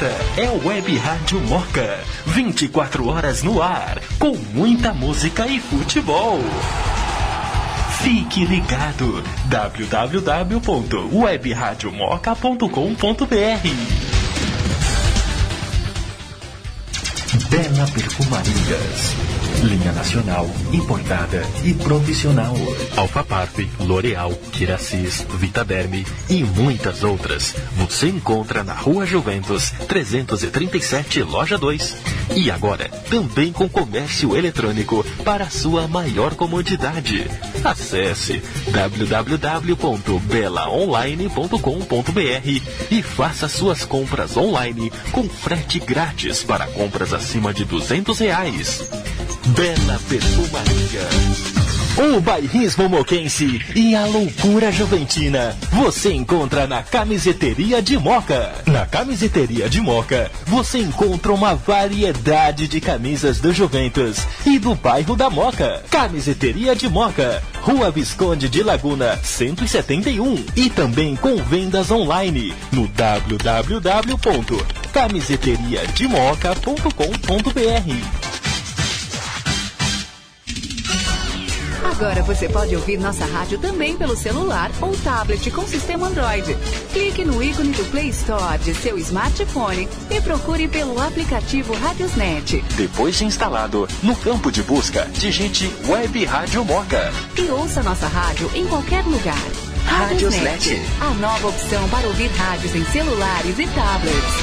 Esta é a Web Rádio Moca, 24 horas no ar, com muita música e futebol. Fique ligado, www.webradiomoca.com.br. Bela Perfumarias, linha nacional, importada e profissional. Alfaparp, L'Oréal, Kiracis, Vitaderme e muitas outras. Você encontra na Rua Juventus, 337, Loja 2. E agora, também com comércio eletrônico para sua maior comodidade. Acesse www.belaonline.com.br e faça suas compras online com frete grátis para compras acima de R$200. Bela Perfumaria. O bairrismo moquense e a loucura juventina você encontra na Camiseteria de Moca. Na Camiseteria de Moca você encontra uma variedade de camisas do Juventus e do bairro da Moca. Camiseteria de Moca, Rua Visconde de Laguna 171, e também com vendas online no www.camiseteriademoca.com.br. Agora você pode ouvir nossa rádio também pelo celular ou tablet com sistema Android. Clique no ícone do Play Store de seu smartphone e procure pelo aplicativo Radiosnet. Depois de instalado, no campo de busca, digite Web Rádio Moca. E ouça nossa rádio em qualquer lugar. Radiosnet, a nova opção para ouvir rádios em celulares e tablets.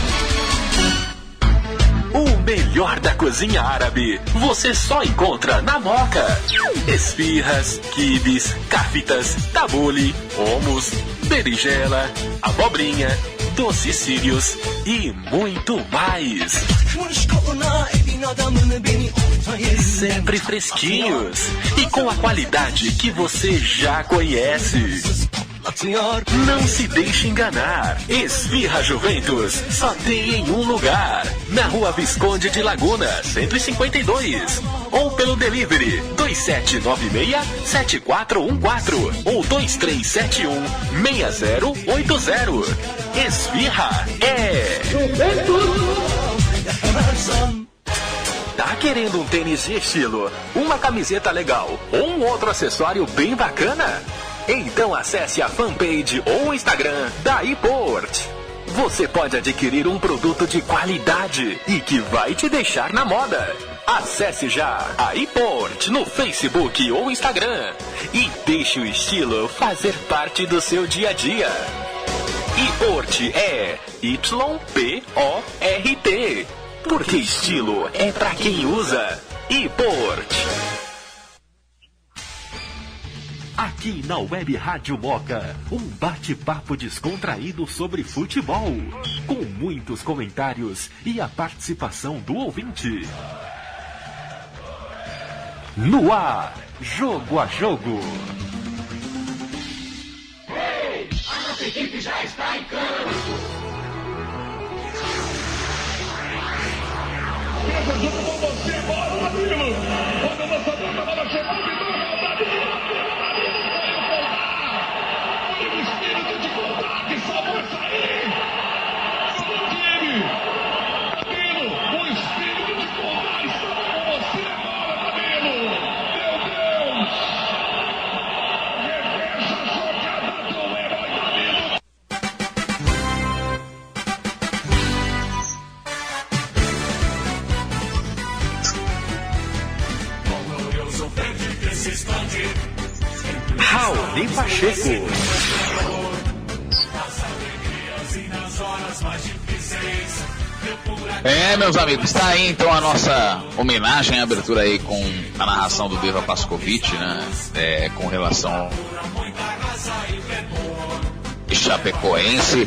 O melhor da cozinha árabe você só encontra na Moca. Esfirras, quibes, cafitas, tabule, hummus, berinjela, abobrinha, doces sírios e muito mais. Sempre fresquinhos e com a qualidade que você já conhece. Não se deixe enganar. Esfirra Juventus só tem em um lugar, na Rua Visconde de Laguna 152, ou pelo delivery 2796-7414 ou 2371-6080. Esfirra é Juventus. Tá querendo um tênis de estilo, uma camiseta legal ou um outro acessório bem bacana? Então acesse a fanpage ou o Instagram da iPort. Você pode adquirir um produto de qualidade e que vai te deixar na moda. Acesse já a iPort no Facebook ou Instagram e deixe o estilo fazer parte do seu dia a dia. iPort é YPORT, porque estilo é pra quem usa. iPort. Aqui na Web Rádio Moca, um bate-papo descontraído sobre futebol, com muitos comentários e a participação do ouvinte. No ar, jogo a jogo. Ei, a nossa equipe já está em campo. Esse jogo com você, bola, Danilo. Quando o lançador da bola chegou, pintou a maldade. Raoni Pacheco. Meus amigos, está aí então a nossa homenagem, a abertura aí com a narração do Deva Pascovitch, né? Com relação ao Chapecoense,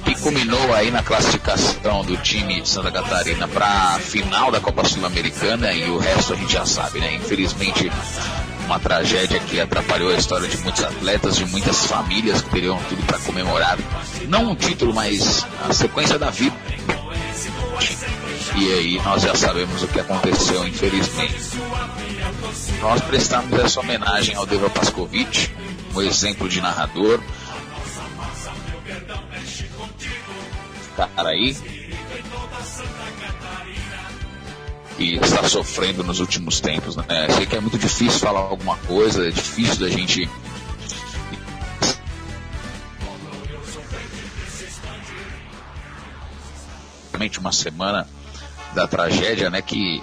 que culminou aí na classificação do time de Santa Catarina para a final da Copa Sul-Americana, e o resto a gente já sabe, né? Infelizmente, uma tragédia que atrapalhou a história de muitos atletas, de muitas famílias que teriam tudo para comemorar, não um título, mas a sequência da vida. E aí nós já sabemos o que aconteceu, infelizmente. Nós prestamos essa homenagem ao Deva Pascovitch, um exemplo de narrador, cara aí e está sofrendo nos últimos tempos, né? Sei que é muito difícil falar alguma coisa, é difícil da gente... Realmente uma semana da tragédia, né, que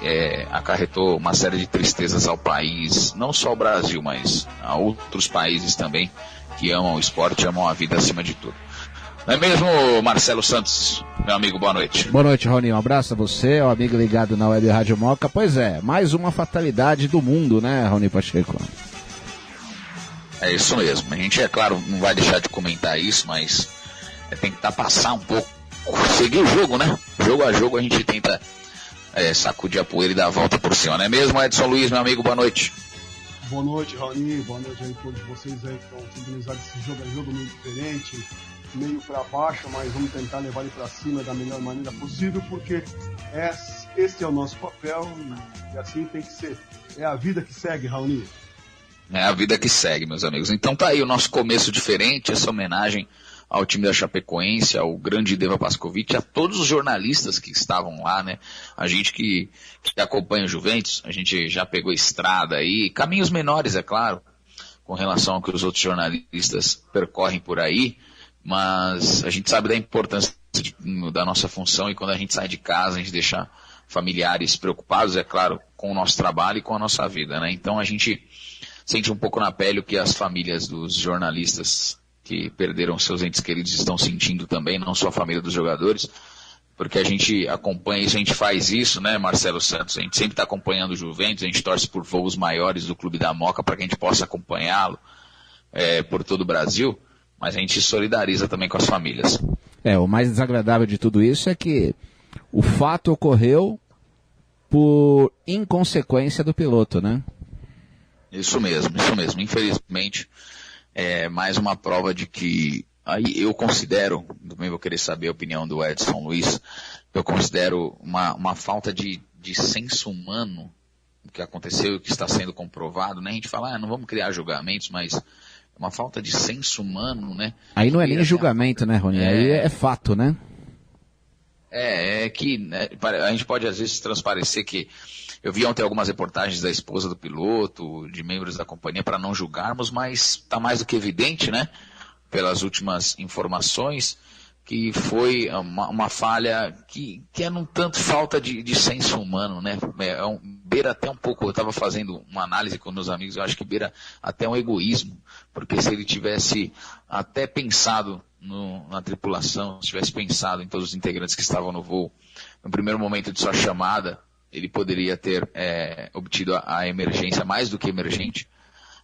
acarretou uma série de tristezas ao país, não só ao Brasil, mas a outros países também que amam o esporte, amam a vida acima de tudo. Não é mesmo, Marcelo Santos, meu amigo? Boa noite. Boa noite, Rony. Um abraço a você, o amigo ligado na Web Rádio Moca. Pois é, mais uma fatalidade do mundo, né, Rony Pacheco? É isso mesmo. A gente, é claro, não vai deixar de comentar isso, mas tentar passar um pouco, seguir o jogo, né? Jogo a jogo a gente tenta sacudir a poeira e dar a volta por cima, não é mesmo, Edson Luiz, meu amigo? Boa noite. Boa noite, Rony. Boa noite aí a todos vocês aí que estão sintonizados esse jogo a jogo meio diferente, meio para baixo, mas vamos tentar levar ele para cima da melhor maneira possível, porque esse é o nosso papel e assim tem que ser. É a vida que segue, Raoni. É a vida que segue, meus amigos. Então tá aí o nosso começo diferente, essa homenagem ao time da Chapecoense, ao grande Deva Pascovitch, a todos os jornalistas que estavam lá, né? A gente que acompanha o Juventus, a gente já pegou estrada aí, caminhos menores, é claro, com relação ao que os outros jornalistas percorrem por aí, mas a gente sabe da importância da nossa função e quando a gente sai de casa, a gente deixa familiares preocupados, é claro, com o nosso trabalho e com a nossa vida, né? Então a gente sente um pouco na pele o que as famílias dos jornalistas que perderam seus entes queridos estão sentindo também, não só a família dos jogadores, porque a gente acompanha isso, a gente faz isso, né, Marcelo Santos? A gente sempre está acompanhando o Juventus, a gente torce por voos maiores do Clube da Moca para que a gente possa acompanhá-lo por todo o Brasil, mas a gente solidariza também com as famílias. O mais desagradável de tudo isso é que o fato ocorreu por inconsequência do piloto, né? Isso mesmo. Infelizmente, mais uma prova de que, aí eu considero, também vou querer saber a opinião do Edson Luiz, eu considero uma falta de senso humano o que aconteceu e o que está sendo comprovado, né? A gente fala, não vamos criar julgamentos, mas uma falta de senso humano, né? Aí não é nem julgamento, né, Rony? Aí é fato, né? Que né, a gente pode às vezes transparecer que eu vi ontem algumas reportagens da esposa do piloto, de membros da companhia, para não julgarmos, mas está mais do que evidente, né, pelas últimas informações, que foi uma falha que é um tanto falta de senso humano, né, beira até um pouco, eu estava fazendo uma análise com meus amigos, eu acho que beira até um egoísmo, porque se ele tivesse até pensado na tripulação, se tivesse pensado em todos os integrantes que estavam no voo, no primeiro momento de sua chamada, ele poderia ter obtido a emergência mais do que emergente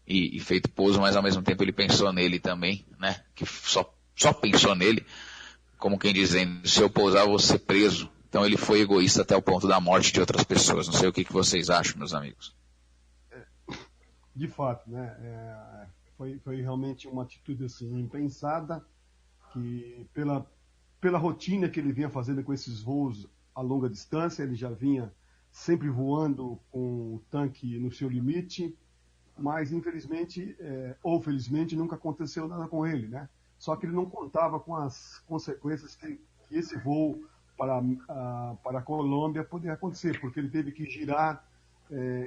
e feito pouso, mas ao mesmo tempo ele pensou nele também, né? Que só pensou nele, como quem dizendo, se eu pousar eu vou ser preso. Então ele foi egoísta até o ponto da morte de outras pessoas. Não sei o que vocês acham, meus amigos. De fato, né? Foi realmente uma atitude assim, impensada, que pela rotina que ele vinha fazendo com esses voos a longa distância, ele já vinha sempre voando com o tanque no seu limite, mas infelizmente, ou felizmente, nunca aconteceu nada com ele, né? Só que ele não contava com as consequências que esse voo para a Colômbia poderia acontecer, porque ele teve que girar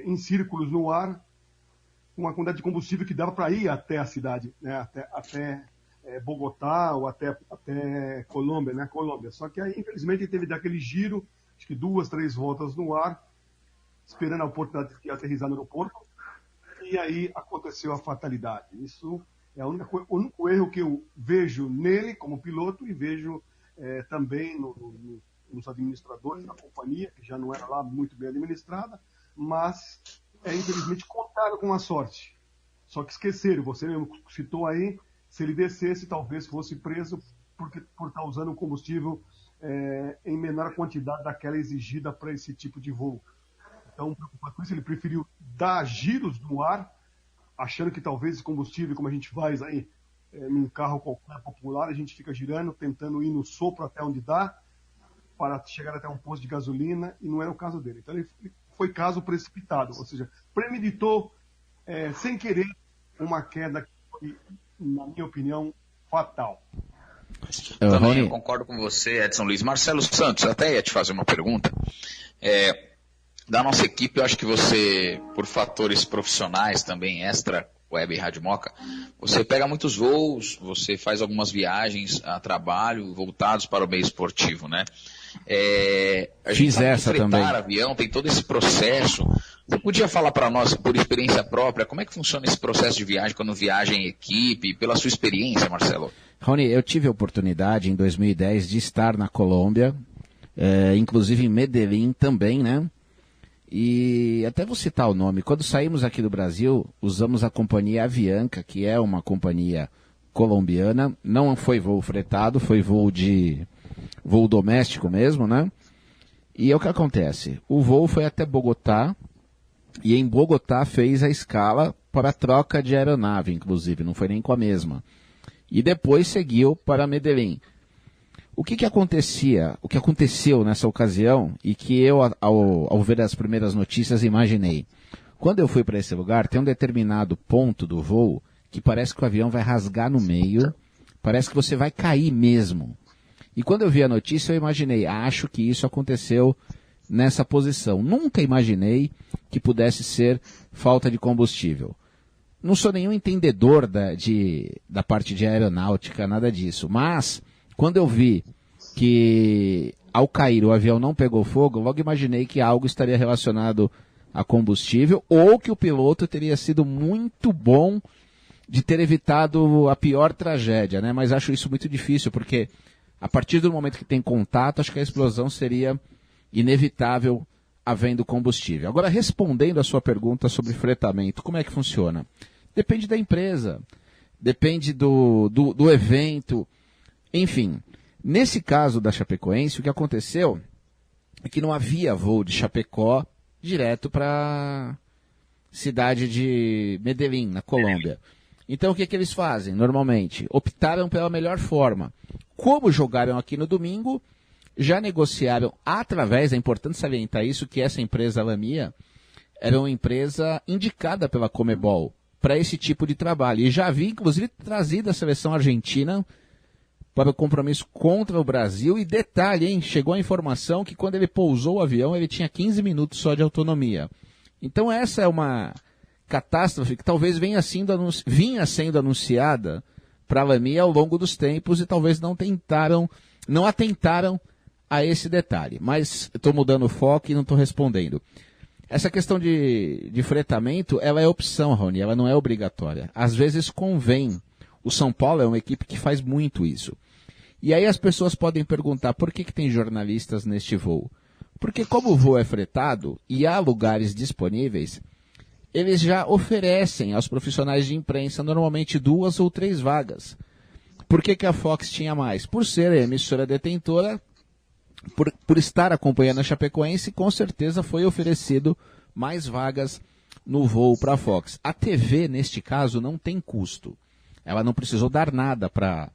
em círculos no ar uma quantidade de combustível que dava para ir até a cidade, né? até Bogotá ou até Colômbia, né? Colômbia. Só que aí, infelizmente, ele teve daquele giro, acho que 2, 3 voltas no ar, esperando a oportunidade de aterrissar no aeroporto, e aí aconteceu a fatalidade. Isso é o único erro que eu vejo nele como piloto e vejo também nos administradores da companhia, que já não era lá muito bem administrada, mas infelizmente contaram com a sorte. Só que esqueceram, você mesmo citou aí, se ele descesse talvez fosse preso por estar usando um combustível em menor quantidade daquela exigida para esse tipo de voo. Então, preocupado com isso, ele preferiu dar giros no ar, achando que talvez esse combustível, como a gente faz aí num carro qualquer popular, a gente fica girando, tentando ir no sopro até onde dá, para chegar até um posto de gasolina, e não era o caso dele. Então, ele foi caso precipitado, ou seja, premeditou, sem querer, uma queda que foi, na minha opinião, fatal. Também eu concordo com você, Edson Luiz. Marcelo Santos, até ia te fazer uma pergunta. Da nossa equipe, eu acho que você, por fatores profissionais também, extra Web e Rádio Moca, você pega muitos voos, você faz algumas viagens a trabalho voltados para o meio esportivo, né? A gente sabe que fretar avião, tem todo esse processo. Você podia falar para nós, por experiência própria, como é que funciona esse processo de viagem quando viaja em equipe, pela sua experiência, Marcelo? Rony, eu tive a oportunidade em 2010 de estar na Colômbia, inclusive em Medellín também, né? E até vou citar o nome. Quando saímos aqui do Brasil, usamos a companhia Avianca, que é uma companhia colombiana. Não foi voo fretado, foi voo doméstico mesmo, né? E é o que acontece. O voo foi até Bogotá, e em Bogotá fez a escala para a troca de aeronave, inclusive, não foi nem com a mesma. E depois seguiu para Medellín. O que aconteceu nessa ocasião, e que eu, ao ver as primeiras notícias, imaginei. Quando eu fui para esse lugar, tem um determinado ponto do voo que parece que o avião vai rasgar no meio, parece que você vai cair mesmo. E quando eu vi a notícia, eu imaginei, acho que isso aconteceu nessa posição. Nunca imaginei que pudesse ser falta de combustível. Não sou nenhum entendedor da parte de aeronáutica, nada disso, mas quando eu vi que ao cair o avião não pegou fogo, logo imaginei que algo estaria relacionado a combustível ou que o piloto teria sido muito bom de ter evitado a pior tragédia, né? Mas acho isso muito difícil, porque a partir do momento que tem contato, acho que a explosão seria inevitável havendo combustível. Agora, respondendo a sua pergunta sobre fretamento, como é que funciona? Depende da empresa, depende do evento. Enfim, nesse caso da Chapecoense, o que aconteceu é que não havia voo de Chapecó direto para a cidade de Medellín, na Colômbia. Então o que eles fazem normalmente? Optaram pela melhor forma. Como jogaram aqui no domingo, já negociaram é importante salientar isso, que essa empresa Lamia era uma empresa indicada pela Comebol para esse tipo de trabalho. E já havia, inclusive, trazido a seleção argentina para o compromisso contra o Brasil. E detalhe, hein? Chegou a informação que quando ele pousou o avião, ele tinha 15 minutos só de autonomia. Então essa é uma catástrofe que talvez vinha sendo anunciada para a Lamia ao longo dos tempos e talvez não atentaram a esse detalhe. Mas estou mudando o foco e não estou respondendo. Essa questão de fretamento, ela é opção, Rony, ela não é obrigatória. Às vezes convém. O São Paulo é uma equipe que faz muito isso. E aí as pessoas podem perguntar, por que tem jornalistas neste voo? Porque como o voo é fretado e há lugares disponíveis, eles já oferecem aos profissionais de imprensa normalmente 2 ou 3 vagas. Por que a Fox tinha mais? Por ser a emissora detentora, por estar acompanhando a Chapecoense, com certeza foi oferecido mais vagas no voo para a Fox. A TV, neste caso, não tem custo. Ela não precisou dar nada para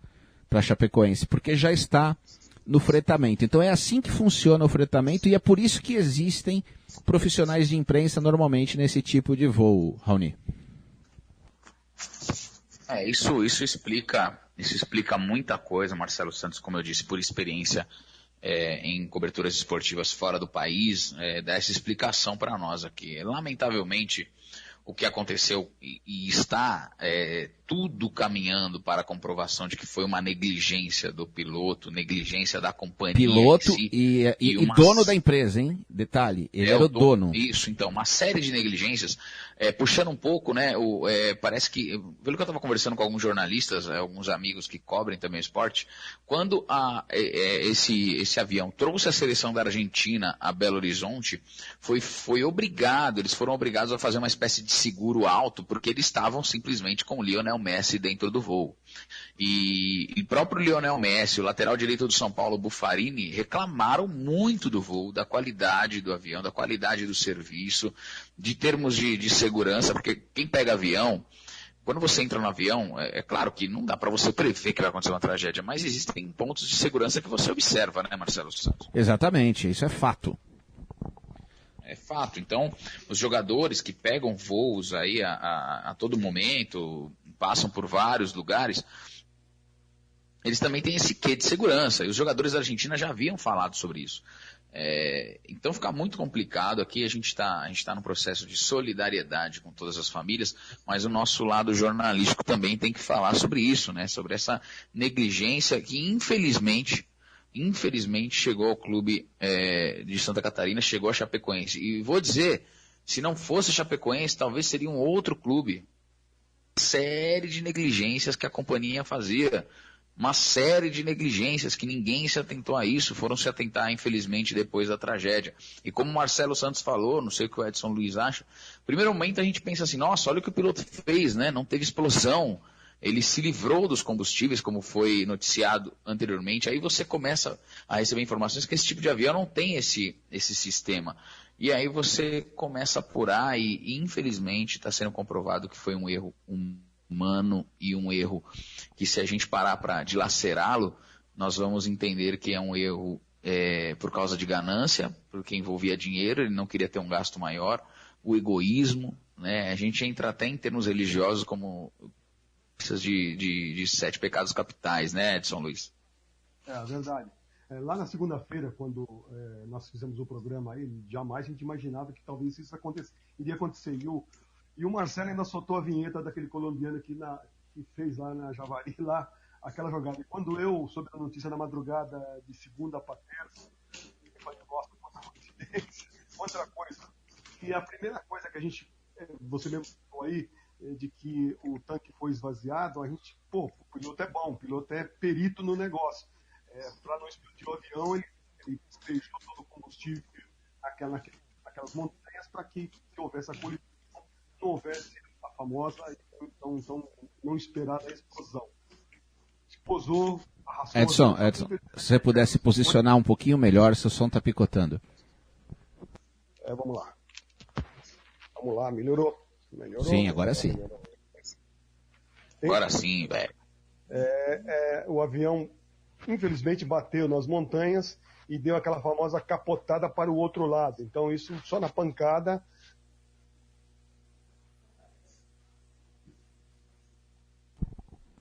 a Chapecoense, porque já está no fretamento. Então é assim que funciona o fretamento e é por isso que existem profissionais de imprensa normalmente nesse tipo de voo, Raoni. Isso explica muita coisa, Marcelo Santos, como eu disse, por experiência em coberturas esportivas fora do país, dá essa explicação para nós aqui. Lamentavelmente, o que aconteceu e está tudo caminhando para a comprovação de que foi uma negligência do piloto, negligência da companhia. Piloto e dono da empresa, hein? Detalhe, ele era o dono. Isso, então, uma série de negligências. Puxando um pouco, né? Parece que, pelo que eu estava conversando com alguns jornalistas, alguns amigos que cobrem também esporte, quando esse avião trouxe a seleção da Argentina a Belo Horizonte, eles foram obrigados a fazer uma espécie de seguro alto, porque eles estavam simplesmente com o Lionel Messi dentro do voo. E o próprio Lionel Messi, o lateral direito do São Paulo, Buffarini, reclamaram muito do voo, da qualidade do avião, da qualidade do serviço, de termos de segurança, porque quem pega avião, quando você entra no avião, é claro que não dá para você prever que vai acontecer uma tragédia, mas existem pontos de segurança que você observa, né, Marcelo Santos? Exatamente, isso é fato. É fato. Então, os jogadores que pegam voos aí a todo momento, passam por vários lugares, eles também têm esse quê de segurança. E os jogadores da Argentina já haviam falado sobre isso. Então fica muito complicado aqui, a gente tá num processo de solidariedade com todas as famílias, mas o nosso lado jornalístico também tem que falar sobre isso, né? Sobre essa negligência que infelizmente chegou ao clube de Santa Catarina, chegou a Chapecoense. E vou dizer, se não fosse a Chapecoense, talvez seria um outro clube. Série de negligências que a companhia fazia. Uma série de negligências que ninguém se atentou a isso, foram se atentar, infelizmente, depois da tragédia. E como o Marcelo Santos falou, não sei o que o Edson Luiz acha, no primeiro momento a gente pensa assim, nossa, olha o que o piloto fez, né? Não teve explosão, ele se livrou dos combustíveis, como foi noticiado anteriormente. Aí você começa a receber informações que esse tipo de avião não tem esse sistema. E aí você começa a apurar e infelizmente, está sendo comprovado que foi um erro humano e um erro que, se a gente parar para dilacerá-lo, nós vamos entender que é um erro por causa de ganância, porque envolvia dinheiro, ele não queria ter um gasto maior, o egoísmo, né? A gente entra até em termos religiosos como de 7 pecados capitais, né, Edson Luiz? É verdade. Lá na segunda-feira, quando nós fizemos o programa aí, jamais a gente imaginava que talvez isso iria acontecer. E o Marcelo ainda soltou a vinheta daquele colombiano que fez lá na Javari, lá, aquela jogada. E quando eu soube a notícia na madrugada de segunda para terça, eu falei, nossa, quanta coincidência, outra coisa. E a primeira coisa que você mesmo falou aí, de que o tanque foi esvaziado, a gente, o piloto é bom, o piloto é perito no negócio. Para não explodir o avião, ele despejou todo o combustível naquelas montanhas para que, se houvesse a colisão, não houvesse a famosa, não esperada explosão. Explosou, arrastou... Edson, se você pudesse posicionar um pouquinho melhor, seu som está picotando. Vamos lá, melhorou? Sim, agora sim. Agora sim, velho. O avião, infelizmente, bateu nas montanhas e deu aquela famosa capotada para o outro lado. Então, isso só na pancada...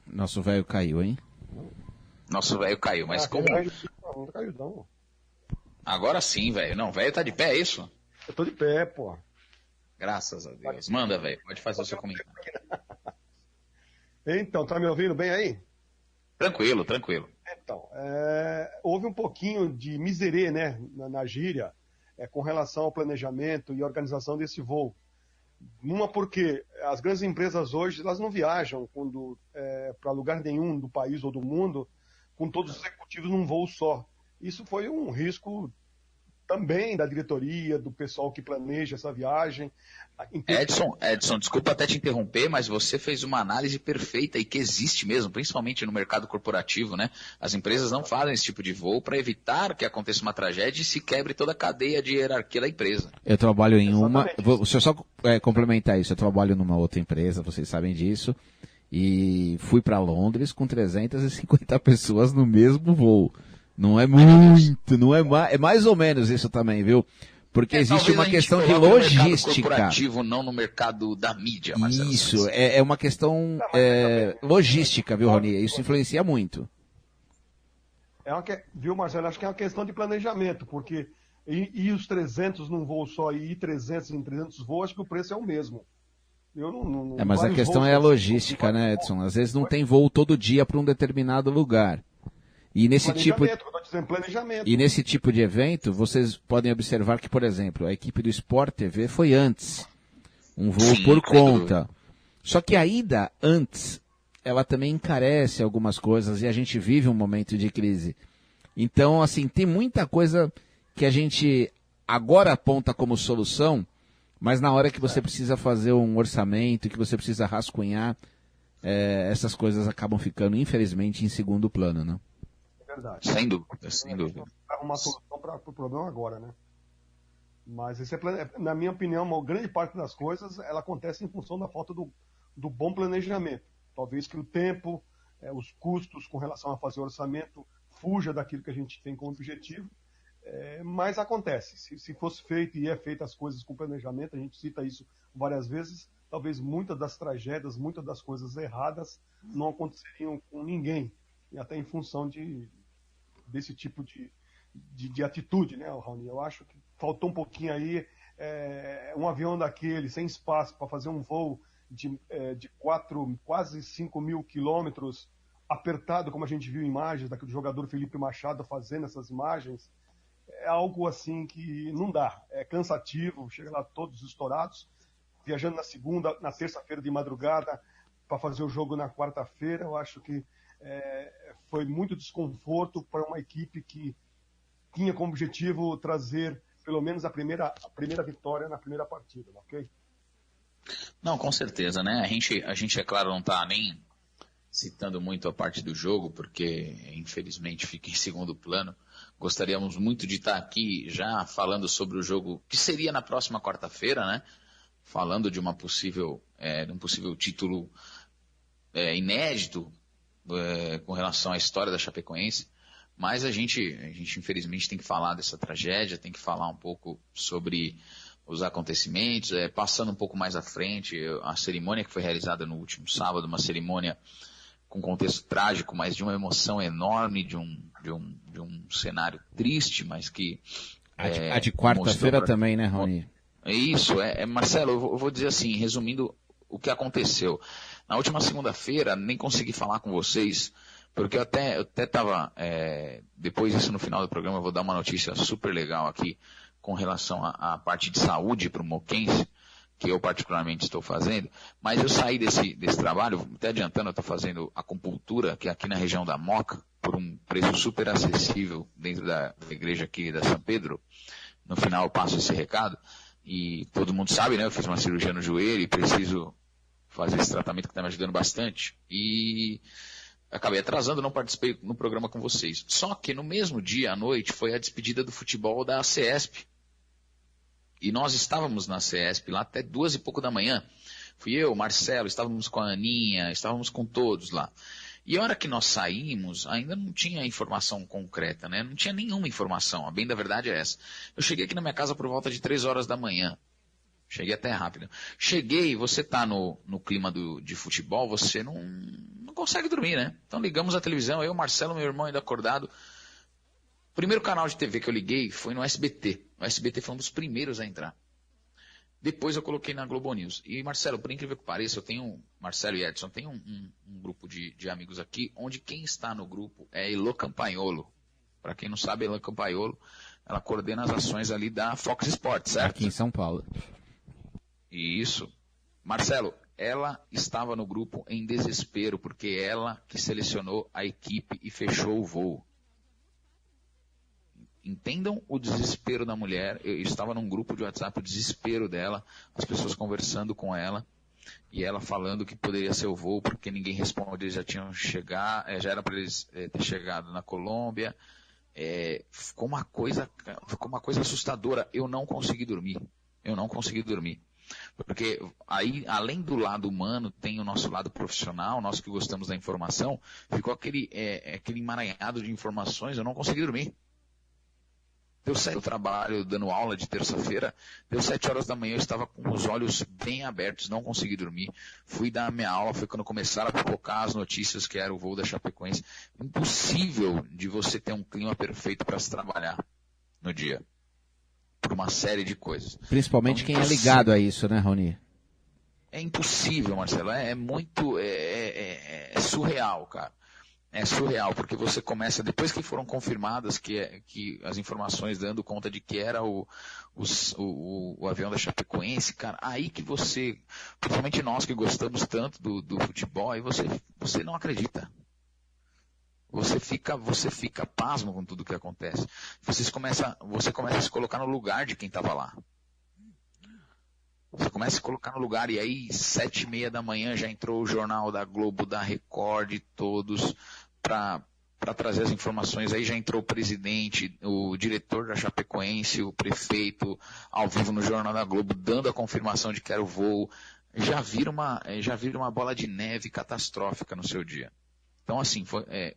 Nosso velho caiu, hein? Nosso velho caiu, mas como... Não caiu, não. Agora sim, velho. Não, velho tá de pé, é isso? Eu tô de pé, pô. Graças a Deus. Manda, velho. Pode fazer o seu comentário. Então, tá me ouvindo bem aí? Tranquilo. Então, houve um pouquinho de miserê, né, na gíria, com relação ao planejamento e organização desse voo. Uma porque as grandes empresas hoje, elas não viajam para lugar nenhum do país ou do mundo com todos os executivos num voo só. Isso foi um risco também da diretoria, do pessoal que planeja essa viagem. Edson, desculpa até te interromper, mas você fez uma análise perfeita e que existe mesmo, principalmente no mercado corporativo, né? As empresas não fazem esse tipo de voo para evitar que aconteça uma tragédia e se quebre toda a cadeia de hierarquia da empresa. Eu trabalho em deixa eu só complementar isso, eu trabalho numa outra empresa, vocês sabem disso, e fui para Londres com 350 pessoas no mesmo voo. Não é muito, não é mais ou menos isso também, viu? Porque existe uma questão de logística. No mercado corporativo, não no mercado da mídia, Marcelo. Isso, é uma questão logística, viu, Rony? Isso influencia muito. Viu, Marcelo? Acho que é uma questão de planejamento, porque ir os 300 num voo só e ir 300 em 300 voos, acho que o preço é o mesmo. Mas a questão é a logística, né, Edson? Às vezes não tem voo todo dia para um determinado lugar. E nesse tipo de evento, vocês podem observar que, por exemplo, a equipe do Sport TV foi antes. Um voo por conta. Só que a ida antes, ela também encarece algumas coisas e a gente vive um momento de crise. Então, assim, tem muita coisa que a gente agora aponta como solução, mas na hora que você precisa fazer um orçamento, que você precisa rascunhar, essas coisas acabam ficando, infelizmente, em segundo plano, né? Verdade. Sem dúvida. Arrumar solução para o problema agora, né? Mas na minha opinião, uma grande parte das coisas ela acontece em função da falta do bom planejamento. Talvez que o tempo, os custos com relação a fazer orçamento fuja daquilo que a gente tem como objetivo, mas acontece. Se fosse feito e feito as coisas com planejamento, a gente cita isso várias vezes, talvez muitas das tragédias, muitas das coisas erradas não aconteceriam com ninguém, e até em função desse tipo de de atitude, né, Raoni? Eu acho que faltou um pouquinho aí, um avião daquele, sem espaço, para fazer um voo de quase 5 mil quilômetros, apertado, como a gente viu imagens daquele jogador Felipe Machado fazendo essas imagens, é algo assim que não dá, é cansativo, chega lá todos estourados, viajando na terça-feira de madrugada para fazer o jogo na quarta-feira. Eu acho que foi muito desconforto para uma equipe que tinha como objetivo trazer pelo menos a primeira vitória na primeira partida, ok? Não, com certeza, né? A gente é claro, não está nem citando muito a parte do jogo, porque infelizmente fica em segundo plano. Gostaríamos muito de estar aqui já falando sobre o jogo que seria na próxima quarta-feira, né? Falando de um possível título inédito com relação à história da Chapecoense. Mas a gente infelizmente tem que falar dessa tragédia, tem que falar um pouco sobre os acontecimentos, passando um pouco mais à frente, a cerimônia que foi realizada no último sábado, uma cerimônia com contexto trágico, mas de uma emoção enorme, de um cenário triste, mas que... A de quarta-feira também, né, Rony? Isso, Marcelo, eu vou dizer assim, resumindo o que aconteceu. Na última segunda-feira, nem consegui falar com vocês, porque eu até estava, depois disso no final do programa, eu vou dar uma notícia super legal aqui, com relação à parte de saúde para o Moquense, que eu particularmente estou fazendo, mas eu saí desse trabalho, até adiantando, eu estou fazendo acupuntura, que é aqui na região da Moca, por um preço super acessível dentro da igreja aqui da São Pedro. No final eu passo esse recado, e todo mundo sabe, né, eu fiz uma cirurgia no joelho e preciso fazer esse tratamento que está me ajudando bastante, e acabei atrasando, não participei no programa com vocês. Só que no mesmo dia, à noite, foi a despedida do futebol da CESP. E nós estávamos na CESP lá até 2 e pouco da manhã. Fui eu, Marcelo, estávamos com a Aninha, estávamos com todos lá. E a hora que nós saímos, ainda não tinha informação concreta, né? Não tinha nenhuma informação, a bem da verdade é essa. Eu cheguei aqui na minha casa por volta de 3 horas da manhã. Cheguei até rápido. Cheguei, você tá no clima de futebol, você não consegue dormir, né? Então ligamos a televisão, eu, Marcelo, meu irmão ainda acordado. O primeiro canal de TV que eu liguei foi no SBT. O SBT foi um dos primeiros a entrar. Depois eu coloquei na Globo News. E Marcelo, por incrível que pareça, Marcelo e Edson, tem um grupo de amigos aqui, onde quem está no grupo é Elô Campagnolo. Para quem não sabe, Elô Campagnolo, ela coordena as ações ali da Fox Sports, certo? Aqui em São Paulo. Isso. Marcelo, ela estava no grupo em desespero, porque ela que selecionou a equipe e fechou o voo. Entendam o desespero da mulher. Eu estava num grupo de WhatsApp, o desespero dela, as pessoas conversando com ela, e ela falando que poderia ser o voo, porque ninguém responde, eles já tinham chegado, já era para eles ter chegado na Colômbia. Ficou uma coisa assustadora. Eu não consegui dormir. Porque aí, além do lado humano, tem o nosso lado profissional, nós que gostamos da informação, ficou aquele emaranhado de informações, eu não consegui dormir. Eu saí do trabalho dando aula de terça-feira, deu 7 horas da manhã, eu estava com os olhos bem abertos, não consegui dormir. Fui dar a minha aula, foi quando começaram a pipocar as notícias que era o voo da Chapecoense. Impossível de você ter um clima perfeito para se trabalhar no dia. Por uma série de coisas. Principalmente então, quem é ligado a isso, né, Rony? É impossível, Marcelo. É surreal, cara. É surreal, porque você começa, depois que foram confirmadas que as informações dando conta de que era o avião da Chapecoense, cara, aí que você, principalmente nós que gostamos tanto do futebol, aí você não acredita. Você fica pasmo com tudo que acontece. Você começa a se colocar no lugar de quem estava lá. Você começa a se colocar no lugar, e aí 7h30 da manhã já entrou o jornal da Globo, da Record, todos para trazer as informações. Aí já entrou o presidente, o diretor da Chapecoense, o prefeito, ao vivo no jornal da Globo, dando a confirmação de que era o voo. Já vira uma bola de neve catastrófica no seu dia. Então, assim,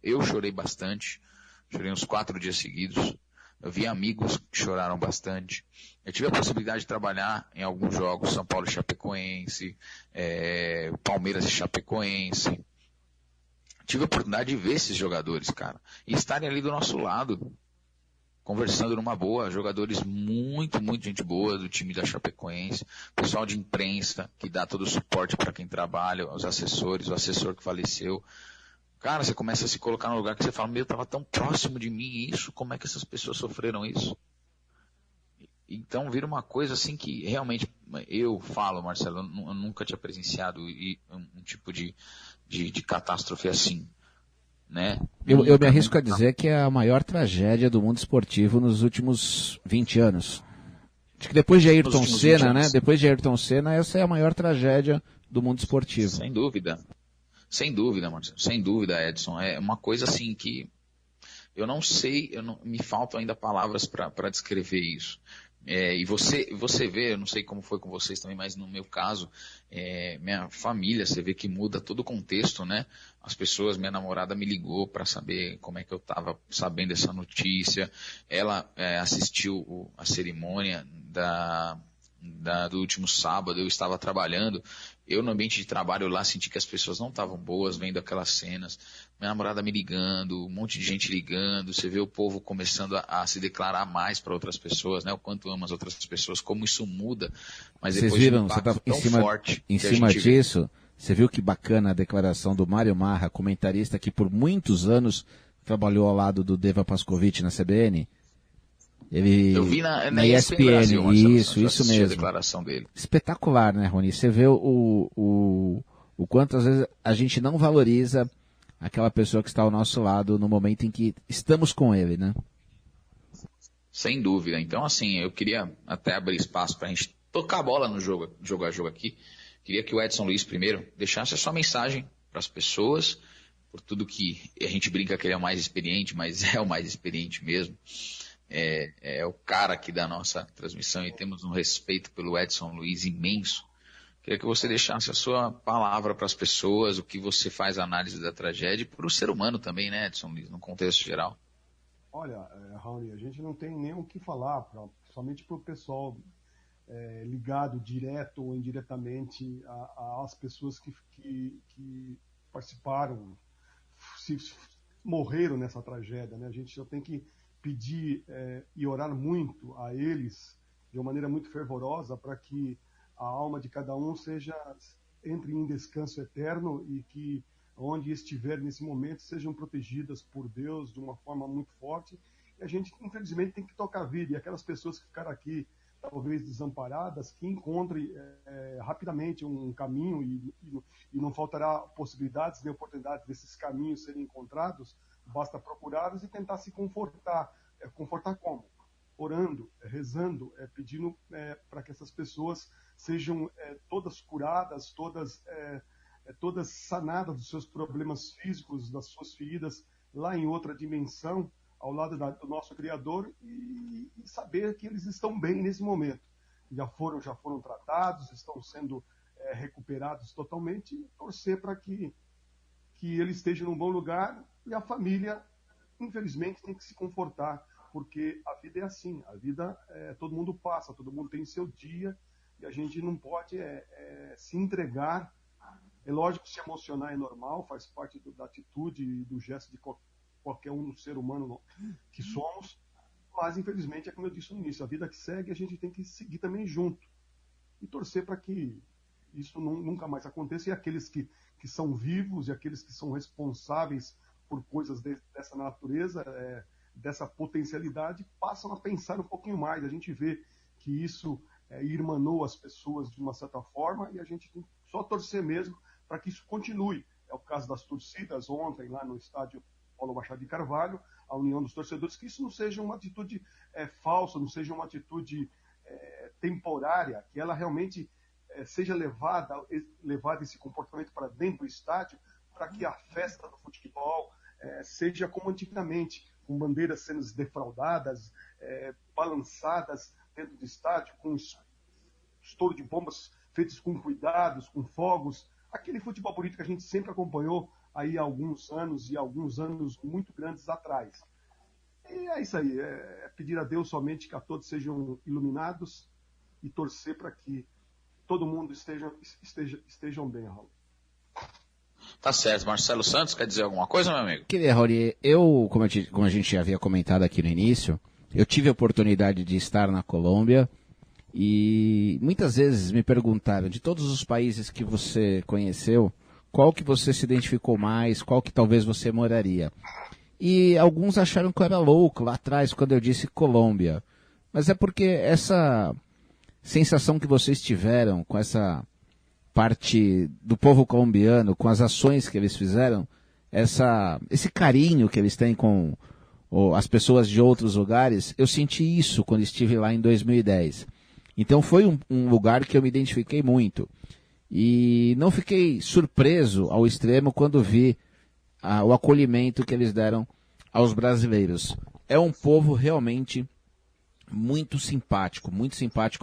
eu chorei bastante, chorei uns 4 dias seguidos. Eu vi amigos que choraram bastante. Eu tive a possibilidade de trabalhar em alguns jogos, São Paulo e Chapecoense, Palmeiras e Chapecoense. Tive a oportunidade de ver esses jogadores, cara, e estarem ali do nosso lado, conversando numa boa, jogadores muito, muito gente boa do time da Chapecoense, pessoal de imprensa que dá todo o suporte para quem trabalha, os assessores, o assessor que faleceu. Cara, você começa a se colocar num lugar que você fala, meu, estava tão próximo de mim isso, como é que essas pessoas sofreram isso? Então vira uma coisa assim que realmente, eu falo, Marcelo, eu nunca tinha presenciado um tipo de catástrofe assim, né? Eu me arrisco a dizer que é a maior tragédia do mundo esportivo nos últimos 20 anos. Acho que depois de Ayrton Senna, né? Depois de Ayrton Senna, essa é a maior tragédia do mundo esportivo. Sem dúvida. Sem dúvida, Marcelo. Sem dúvida, Edson. É uma coisa assim que eu não sei, me faltam ainda palavras para descrever isso. E você vê, eu não sei como foi com vocês também, mas no meu caso, minha família, você vê que muda todo o contexto, né? As pessoas, minha namorada me ligou para saber como é que eu estava sabendo dessa notícia. Ela assistiu a cerimônia do último sábado, eu estava trabalhando. Eu, no ambiente de trabalho lá, senti que as pessoas não estavam boas vendo aquelas cenas. Minha namorada me ligando, um monte de gente ligando. Você vê o povo começando a se declarar mais para outras pessoas, né? O quanto ama as outras pessoas, como isso muda. Mas vocês depois viram, de um você impacto estava tão forte. Em cima disso, você viu que bacana a declaração do Mário Marra, comentarista que por muitos anos trabalhou ao lado do Deva Pascovitch na CBN? Eu vi na ESPN Brasil, Marcelo, isso mesmo. A declaração dele. Espetacular, né, Rony? Você vê o quanto às vezes a gente não valoriza aquela pessoa que está ao nosso lado no momento em que estamos com ele, né? Sem dúvida. Então, assim, eu queria até abrir espaço para a gente tocar a bola no jogo a jogo aqui. Queria que o Edson Luiz primeiro deixasse a sua mensagem para as pessoas, por tudo que a gente brinca que ele é o mais experiente, mas é o mais experiente mesmo. É o cara aqui da nossa transmissão e temos um respeito pelo Edson Luiz imenso. Queria que você deixasse a sua palavra para as pessoas, o que você faz a análise da tragédia e para o ser humano também, né, Edson Luiz, no contexto geral. Olha, Raoni, a gente não tem nem o que falar, somente para o pessoal ligado direto ou indiretamente às pessoas que participaram, morreram nessa tragédia, né? A gente já tem que pedir e orar muito a eles de uma maneira muito fervorosa para que a alma de cada um entre em descanso eterno e que onde estiver nesse momento sejam protegidas por Deus de uma forma muito forte. E a gente, infelizmente, tem que tocar a vida. E aquelas pessoas que ficaram aqui, talvez desamparadas, que encontrem rapidamente um caminho e não faltará possibilidades nem oportunidades desses caminhos serem encontrados. Basta procurá-los e tentar se confortar. Confortar como? Orando, rezando, pedindo para que essas pessoas sejam todas curadas, todas sanadas dos seus problemas físicos, das suas feridas lá em outra dimensão, ao lado do nosso Criador, e saber que eles estão bem nesse momento. Já foram tratados, estão sendo recuperados totalmente, e torcer para que ele esteja num bom lugar, e a família, infelizmente, tem que se confortar, porque a vida é assim, a vida todo mundo passa, todo mundo tem seu dia, e a gente não pode se entregar. É lógico que se emocionar é normal, faz parte da atitude e do gesto de qualquer um ser humano que somos, mas infelizmente é como eu disse no início, a vida que segue a gente tem que seguir também junto e torcer para que isso nunca mais aconteça, e aqueles que são vivos e aqueles que são responsáveis por coisas dessa natureza, dessa potencialidade, passam a pensar um pouquinho mais. A gente vê que isso irmanou as pessoas de uma certa forma, e a gente tem só torcer mesmo para que isso continue. É o caso das torcidas ontem lá no estádio Paulo Machado de Carvalho, a união dos torcedores, que isso não seja uma atitude falsa, não seja uma atitude temporária, que ela realmente seja levada esse comportamento para dentro do estádio, para que a festa do futebol seja como antigamente, com bandeiras sendo defraudadas, balançadas dentro do estádio, com estouro de bombas feitos com cuidados, com fogos, aquele futebol bonito que a gente sempre acompanhou aí há alguns anos muito grandes atrás. E é isso aí, pedir a Deus somente que a todos sejam iluminados e torcer para que todo mundo estejam bem, Raul. Tá certo. Marcelo Santos, quer dizer alguma coisa, meu amigo? Queria, Raul, como a gente havia comentado aqui no início, Eu tive a oportunidade de estar na Colômbia e muitas vezes me perguntaram, de todos os países que você conheceu, qual que você se identificou mais, qual que talvez você moraria. E alguns acharam que eu era louco lá atrás, quando eu disse Colômbia. Mas é porque essa sensação que vocês tiveram com essa parte do povo colombiano, com as ações que eles fizeram, esse carinho que eles têm com as pessoas de outros lugares, eu senti isso quando estive lá em 2010. Então foi um lugar que eu me identifiquei muito. E não fiquei surpreso ao extremo quando vi o acolhimento que eles deram aos brasileiros. É um povo realmente muito simpático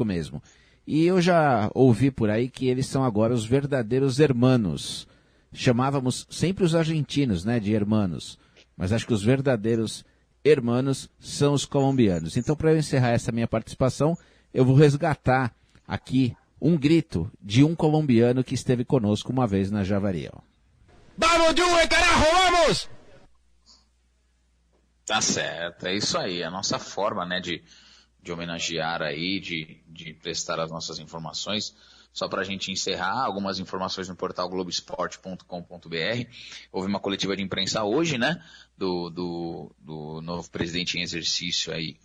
mesmo. E eu já ouvi por aí que eles são agora os verdadeiros hermanos. Chamávamos sempre os argentinos, né, de hermanos, mas acho que os verdadeiros hermanos são os colombianos. Então, para eu encerrar essa minha participação, eu vou resgatar aqui um grito de um colombiano que esteve conosco uma vez na Javari. Vamos, Juve, carajo, vamos! Tá certo, é isso aí, a nossa forma, né, de homenagear aí, de prestar as nossas informações. Só para a gente encerrar, algumas informações no portal globesport.com.br. Houve uma coletiva de imprensa hoje, né, do novo presidente em exercício aí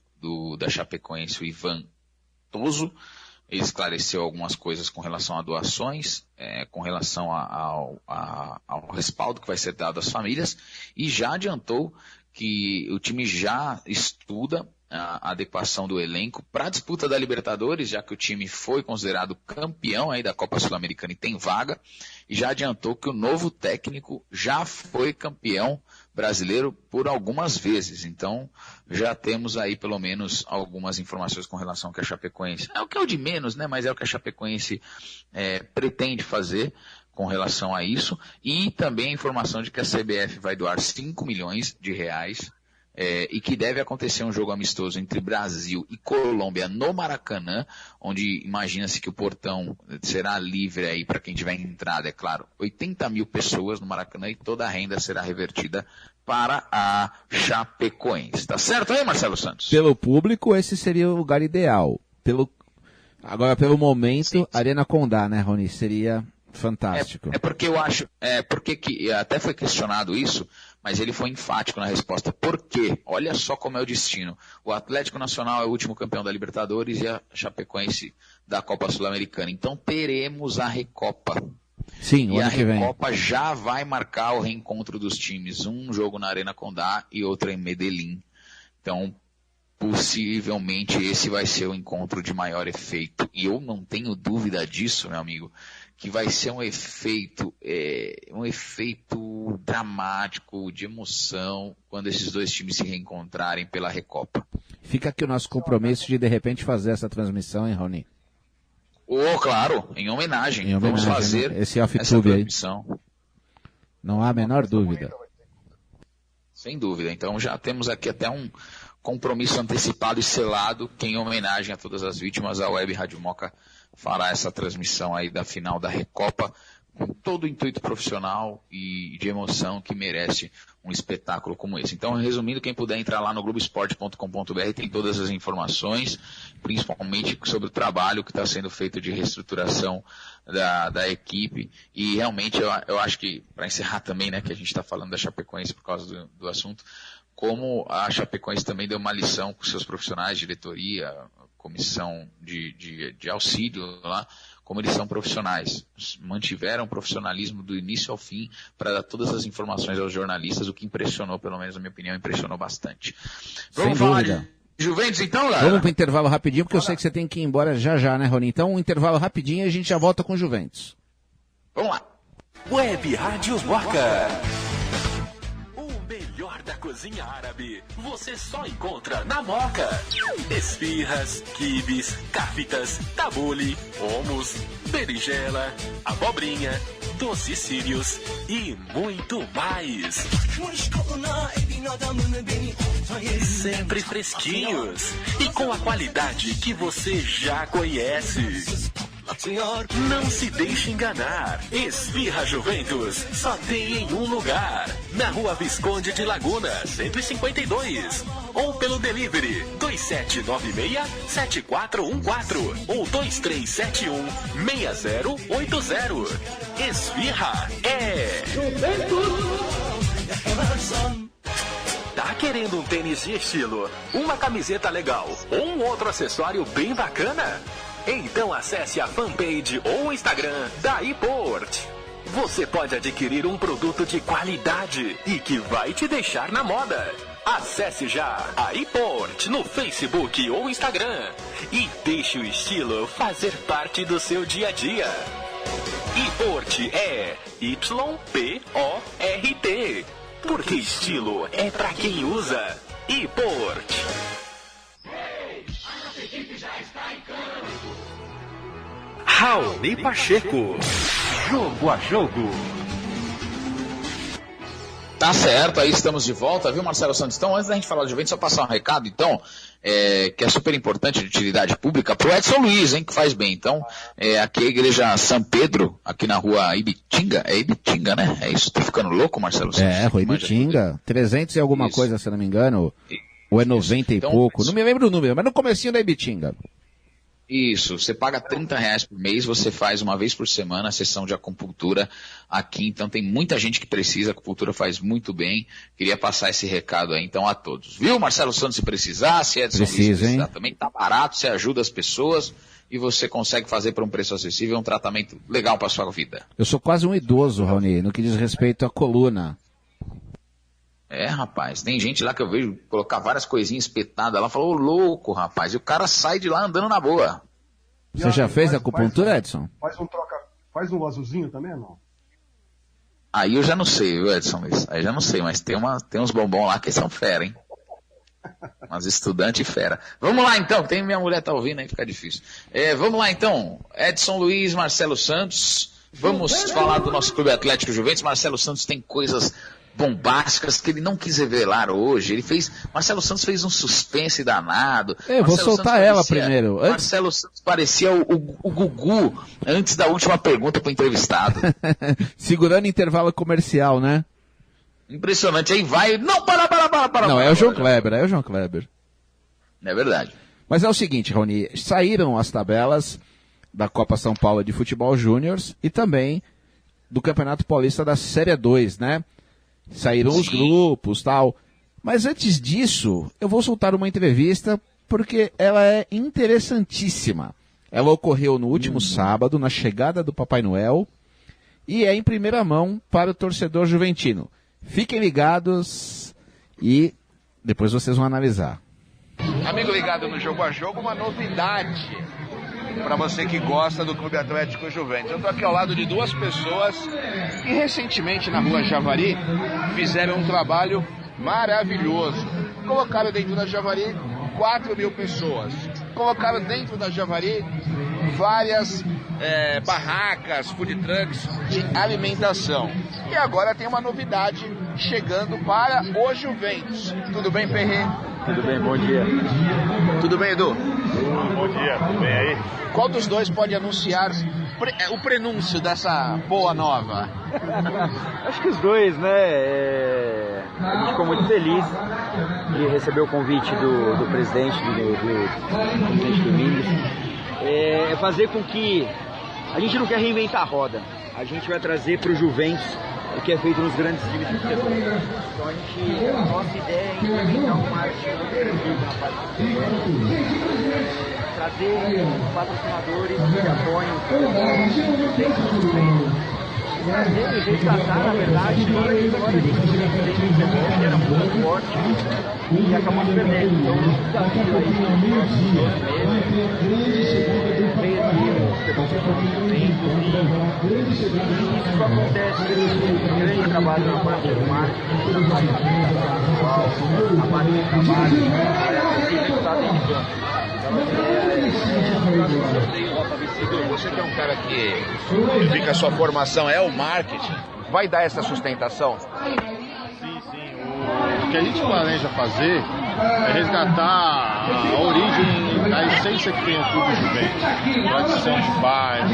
da Chapecoense, o Ivan Toso. Ele esclareceu algumas coisas com relação a doações, com relação ao respaldo que vai ser dado às famílias, e já adiantou que o time já estuda a adequação do elenco para a disputa da Libertadores, já que o time foi considerado campeão aí da Copa Sul-Americana e tem vaga, e já adiantou que o novo técnico já foi campeão brasileiro por algumas vezes. Então, já temos aí pelo menos algumas informações com relação ao que a Chapecoense, é o que é o de menos, né? Mas é o que a Chapecoense pretende fazer com relação a isso, e também a informação de que a CBF vai doar 5 milhões de reais e que deve acontecer um jogo amistoso entre Brasil e Colômbia no Maracanã, onde imagina-se que o portão será livre aí para quem tiver entrada, é claro, 80 mil pessoas no Maracanã, e toda a renda será revertida para a Chapecoense. Tá certo aí, Marcelo Santos? Pelo público, esse seria o lugar ideal. Agora, pelo momento, sim. Arena Condá, né, Rony? Seria fantástico. Porque eu acho, porque que até foi questionado isso, mas ele foi enfático na resposta. Por quê? Olha só como é o destino. O Atlético Nacional é o último campeão da Libertadores e a Chapecoense da Copa Sul-Americana. Então teremos a Recopa. Sim, o ano que vem. E a Recopa já vai marcar o reencontro dos times. Um jogo na Arena Condá e outro em Medellín. Então, possivelmente esse vai ser o encontro de maior efeito. E eu não tenho dúvida disso, meu amigo, que vai ser um efeito dramático, de emoção, quando esses dois times se reencontrarem pela Recopa. Fica aqui o nosso compromisso de repente fazer essa transmissão, hein, Rony? Claro, em homenagem. Vamos fazer esse essa transmissão. Aí. Não há a menor dúvida. Sem dúvida. Então já temos aqui até um compromisso antecipado e selado, que em homenagem a todas as vítimas, a Web Rádio Moca fará essa transmissão aí da final da Recopa, com todo o intuito profissional e de emoção que merece um espetáculo como esse. Então, resumindo, quem puder entrar lá no globesport.com.br tem todas as informações, principalmente sobre o trabalho que está sendo feito de reestruturação da equipe. E realmente eu acho que, para encerrar também, né, que a gente está falando da Chapecoense por causa do assunto, como a Chapecoense também deu uma lição com seus profissionais, diretoria, comissão de auxílio lá, como eles são profissionais. Mantiveram o profissionalismo do início ao fim para dar todas as informações aos jornalistas, o que impressionou, pelo menos na minha opinião, impressionou bastante. Vamos falar de Juventus então, galera? Vamos para o intervalo rapidinho, porque eu sei que você tem que ir embora já, né, Rony? Então, um intervalo rapidinho e a gente já volta com o Juventus. Vamos lá. Web Rádio Moca. Da cozinha árabe, você só encontra na Moca. Esfirras, quibes, cafitas, tabule, hummus, berinjela, abobrinha, doces sírios e muito mais. Sempre fresquinhos e com a qualidade que você já conhece. Não se deixe enganar. Esfirra Juventus só tem em um lugar. Na Rua Visconde de Laguna, 152. Ou pelo delivery 2796-7414 ou 2371-6080. Esfirra é Juventus. Tá querendo um tênis de estilo, uma camiseta legal ou um outro acessório bem bacana? Então acesse a fanpage ou o Instagram da iPort. Você pode adquirir um produto de qualidade e que vai te deixar na moda. Acesse já a iPort no Facebook ou Instagram e deixe o estilo fazer parte do seu dia a dia. iPort é YPORT. Porque estilo é pra quem usa. iPort. Raoni Pacheco. Jogo a jogo. Tá certo, aí estamos de volta, viu, Marcelo Santos? Então, antes da gente falar de Juventus, só passar um recado, então, que é super importante, de utilidade pública, pro Edson Luiz, hein, que faz bem. Então, aqui é a Igreja São Pedro, aqui na rua Ibitinga, é Ibitinga, né? É isso, tá ficando louco, Marcelo Santos? Rua Ibitinga, 300 e alguma isso. Coisa, se não me engano, ou é 90 então, e pouco, não me lembro o número, mas no comecinho da Ibitinga. Isso, você paga R$30 por mês, você faz uma vez por semana a sessão de acupuntura aqui, então tem muita gente que precisa, a acupuntura faz muito bem, queria passar esse recado aí então a todos, viu, Marcelo Santos, se precisar, se Edson Luiz precisar também, tá barato, você ajuda as pessoas e você consegue fazer por um preço acessível, um tratamento legal para sua vida. Eu sou quase um idoso, Raoni, no que diz respeito à coluna. Rapaz, tem gente lá que eu vejo colocar várias coisinhas espetadas lá, falou, louco, rapaz, e o cara sai de lá andando na boa. Você já fez acupuntura, Edson? Faz um azulzinho também, não? Aí eu já não sei, viu, Edson Luiz? Aí já não sei, mas tem uns bombons lá que são fera, hein? Umas estudantes fera. Vamos lá então, tem minha mulher tá ouvindo aí, fica difícil. Vamos lá então, Edson Luiz, Marcelo Santos, vamos falar do nosso Clube Atlético Juventus. Marcelo Santos tem coisas bombásticas que ele não quis revelar hoje. Marcelo Santos fez um suspense danado. Vou soltar ela primeiro. Marcelo Santos parecia o Gugu antes da última pergunta para o entrevistado. Segurando intervalo comercial, né? Impressionante. Aí vai... Não, para. Não, é o João Kleber. É verdade. Mas é o seguinte, Raoni, saíram as tabelas da Copa São Paulo de Futebol Júniors e também do Campeonato Paulista da Série 2, né? Saíram os grupos, tal. Mas antes disso, eu vou soltar uma entrevista porque ela é interessantíssima. Ela ocorreu no último sábado, na chegada do Papai Noel, e é em primeira mão para o torcedor juventino. Fiquem ligados e depois vocês vão analisar. Amigo ligado no Jogo a Jogo, uma novidade para você que gosta do Clube Atlético Juventus. Eu estou aqui ao lado de duas pessoas que recentemente na Rua Javari fizeram um trabalho maravilhoso. Colocaram dentro da Javari 4.000 pessoas. Colocaram dentro da Javari várias barracas, food trucks de alimentação. E agora tem uma novidade chegando para o Juventus. Tudo bem, Perrê? Tudo bem, bom dia. Tudo bem, Edu? Bom dia, tudo bem aí? Qual dos dois pode anunciar o prenúncio dessa boa nova? Acho que os dois, né? A gente ficou muito feliz de receber o convite do presidente, do presidente Domingos. Fazer com que a gente não quer reinventar a roda. A gente vai trazer para o Juventus o que é feito nos grandes times de futebol. Então a nossa ideia é implementar um marketing lucrativo na parte do futebol. Trazer patrocinadores que apoiam trazer e resgatar, na verdade, toda a história de futebol que era muito forte e acabou se perdendo. Então, o desafio aí nos próximos 12 meses veio aqui o futebol e isso só acontece pelo grande trabalho na parte do marketing, na parte pessoal, a parte do trabalho, e resultado dentro de campo. Você que é um cara que fica a sua formação é o marketing, vai dar essa sustentação? Sim. O que a gente planeja fazer resgatar a origem, a essência que tem o Clube Juventus. Tradição de bairro,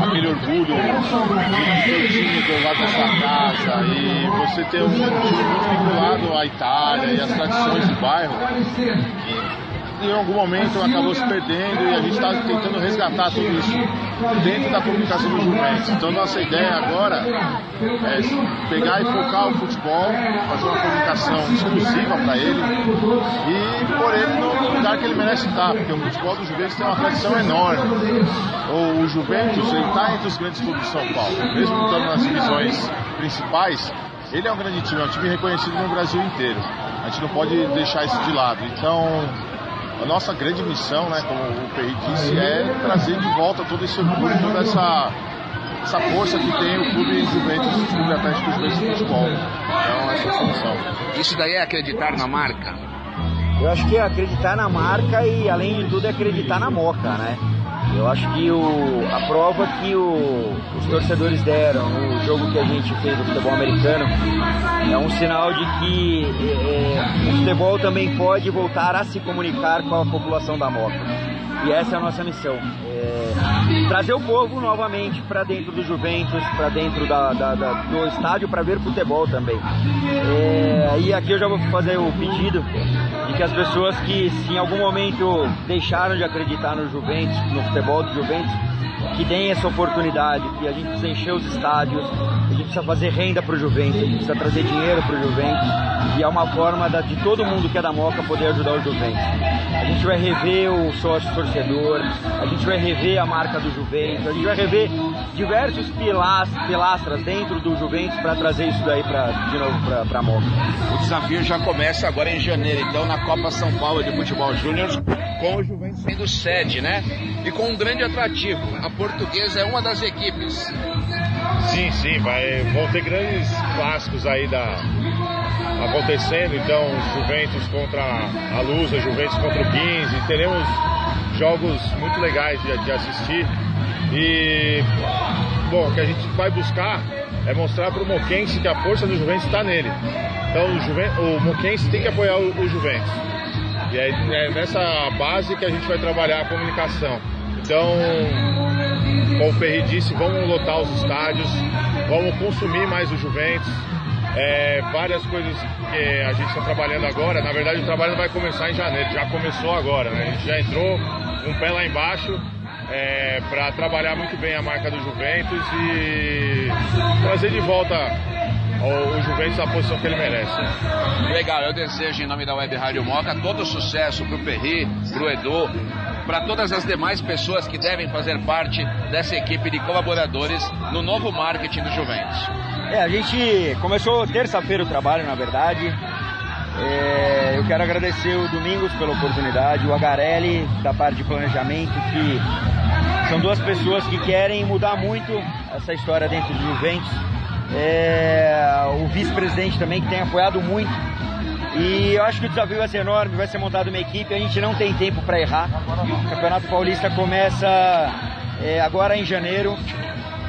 aquele orgulho de ter o time do lado da sua casa e você ter um time muito vinculado à Itália e às tradições do bairro. Em algum momento acabou se perdendo e a gente está tentando resgatar tudo isso dentro da comunicação do Juventus. Então nossa ideia agora é pegar e focar o futebol, fazer uma comunicação exclusiva para ele e pôr ele no lugar que ele merece estar, porque o futebol do Juventus tem uma tradição enorme. O Juventus está entre os grandes clubes de São Paulo, mesmo estando nas divisões principais. Ele é um grande time, é um time reconhecido no Brasil inteiro. A gente não pode deixar isso de lado. Então a nossa grande missão, né, como o Perry disse, é trazer de volta todo esse orgulho, toda essa força que tem o Clube Juventus, o Clube Atlético Juventus de Futebol. Então, essa é a solução. Isso daí é acreditar na marca? Eu acho que é acreditar na marca e, além de tudo, é acreditar na Moca, né? Eu acho que a prova que os torcedores deram no jogo que a gente fez do futebol americano é um sinal de que o futebol também pode voltar a se comunicar com a população da Moca. E essa é a nossa missão. Trazer o povo novamente para dentro do Juventus, para dentro do estádio, para ver futebol também. E aqui eu já vou fazer o pedido de que as pessoas que se em algum momento deixaram de acreditar no Juventus, no futebol do Juventus, que deem essa oportunidade, que a gente precisa encher os estádios, a gente precisa fazer renda para o Juventus, a gente precisa trazer dinheiro para o Juventus, e é uma forma de todo mundo que é da Moca poder ajudar o Juventus. A gente vai rever o sócio torcedor, a gente vai rever a marca do Juventus, a gente vai rever diversos pilastras dentro do Juventus para trazer isso daí de novo para a Moca. O desafio já começa agora em janeiro, então na Copa São Paulo de Futebol Júnior, com o Juventus sendo sede, né? E com um grande atrativo, a Portuguesa é uma das equipes. Sim, vão ter grandes clássicos aí acontecendo, então Juventus contra a Lusa, Juventus contra o 15, teremos jogos muito legais de assistir e, bom, o que a gente vai buscar é mostrar para o moquense que a força do Juventus está nele. Então o moquense tem que apoiar o Juventus. E é nessa base que a gente vai trabalhar a comunicação. Então, como o Perry disse, vamos lotar os estádios, vamos consumir mais o Juventus. Várias coisas que a gente está trabalhando agora. Na verdade, o trabalho vai começar em janeiro, já começou agora, né? A gente já entrou um pé lá embaixo para trabalhar muito bem a marca do Juventus e trazer de volta o Juventus na posição que ele merece. Legal, eu desejo em nome da Web Rádio Moca todo sucesso pro Perry, pro Edu, para todas as demais pessoas que devem fazer parte dessa equipe de colaboradores no novo marketing do Juventus. A gente começou terça-feira o trabalho, na verdade. Eu quero agradecer o Domingos pela oportunidade, o Agarelli da parte de planejamento, que são duas pessoas que querem mudar muito essa história dentro do Juventus. O vice-presidente também, que tem apoiado muito. E eu acho que o desafio vai ser enorme, vai ser montado uma equipe, a gente não tem tempo para errar. O Campeonato Paulista começa agora em janeiro,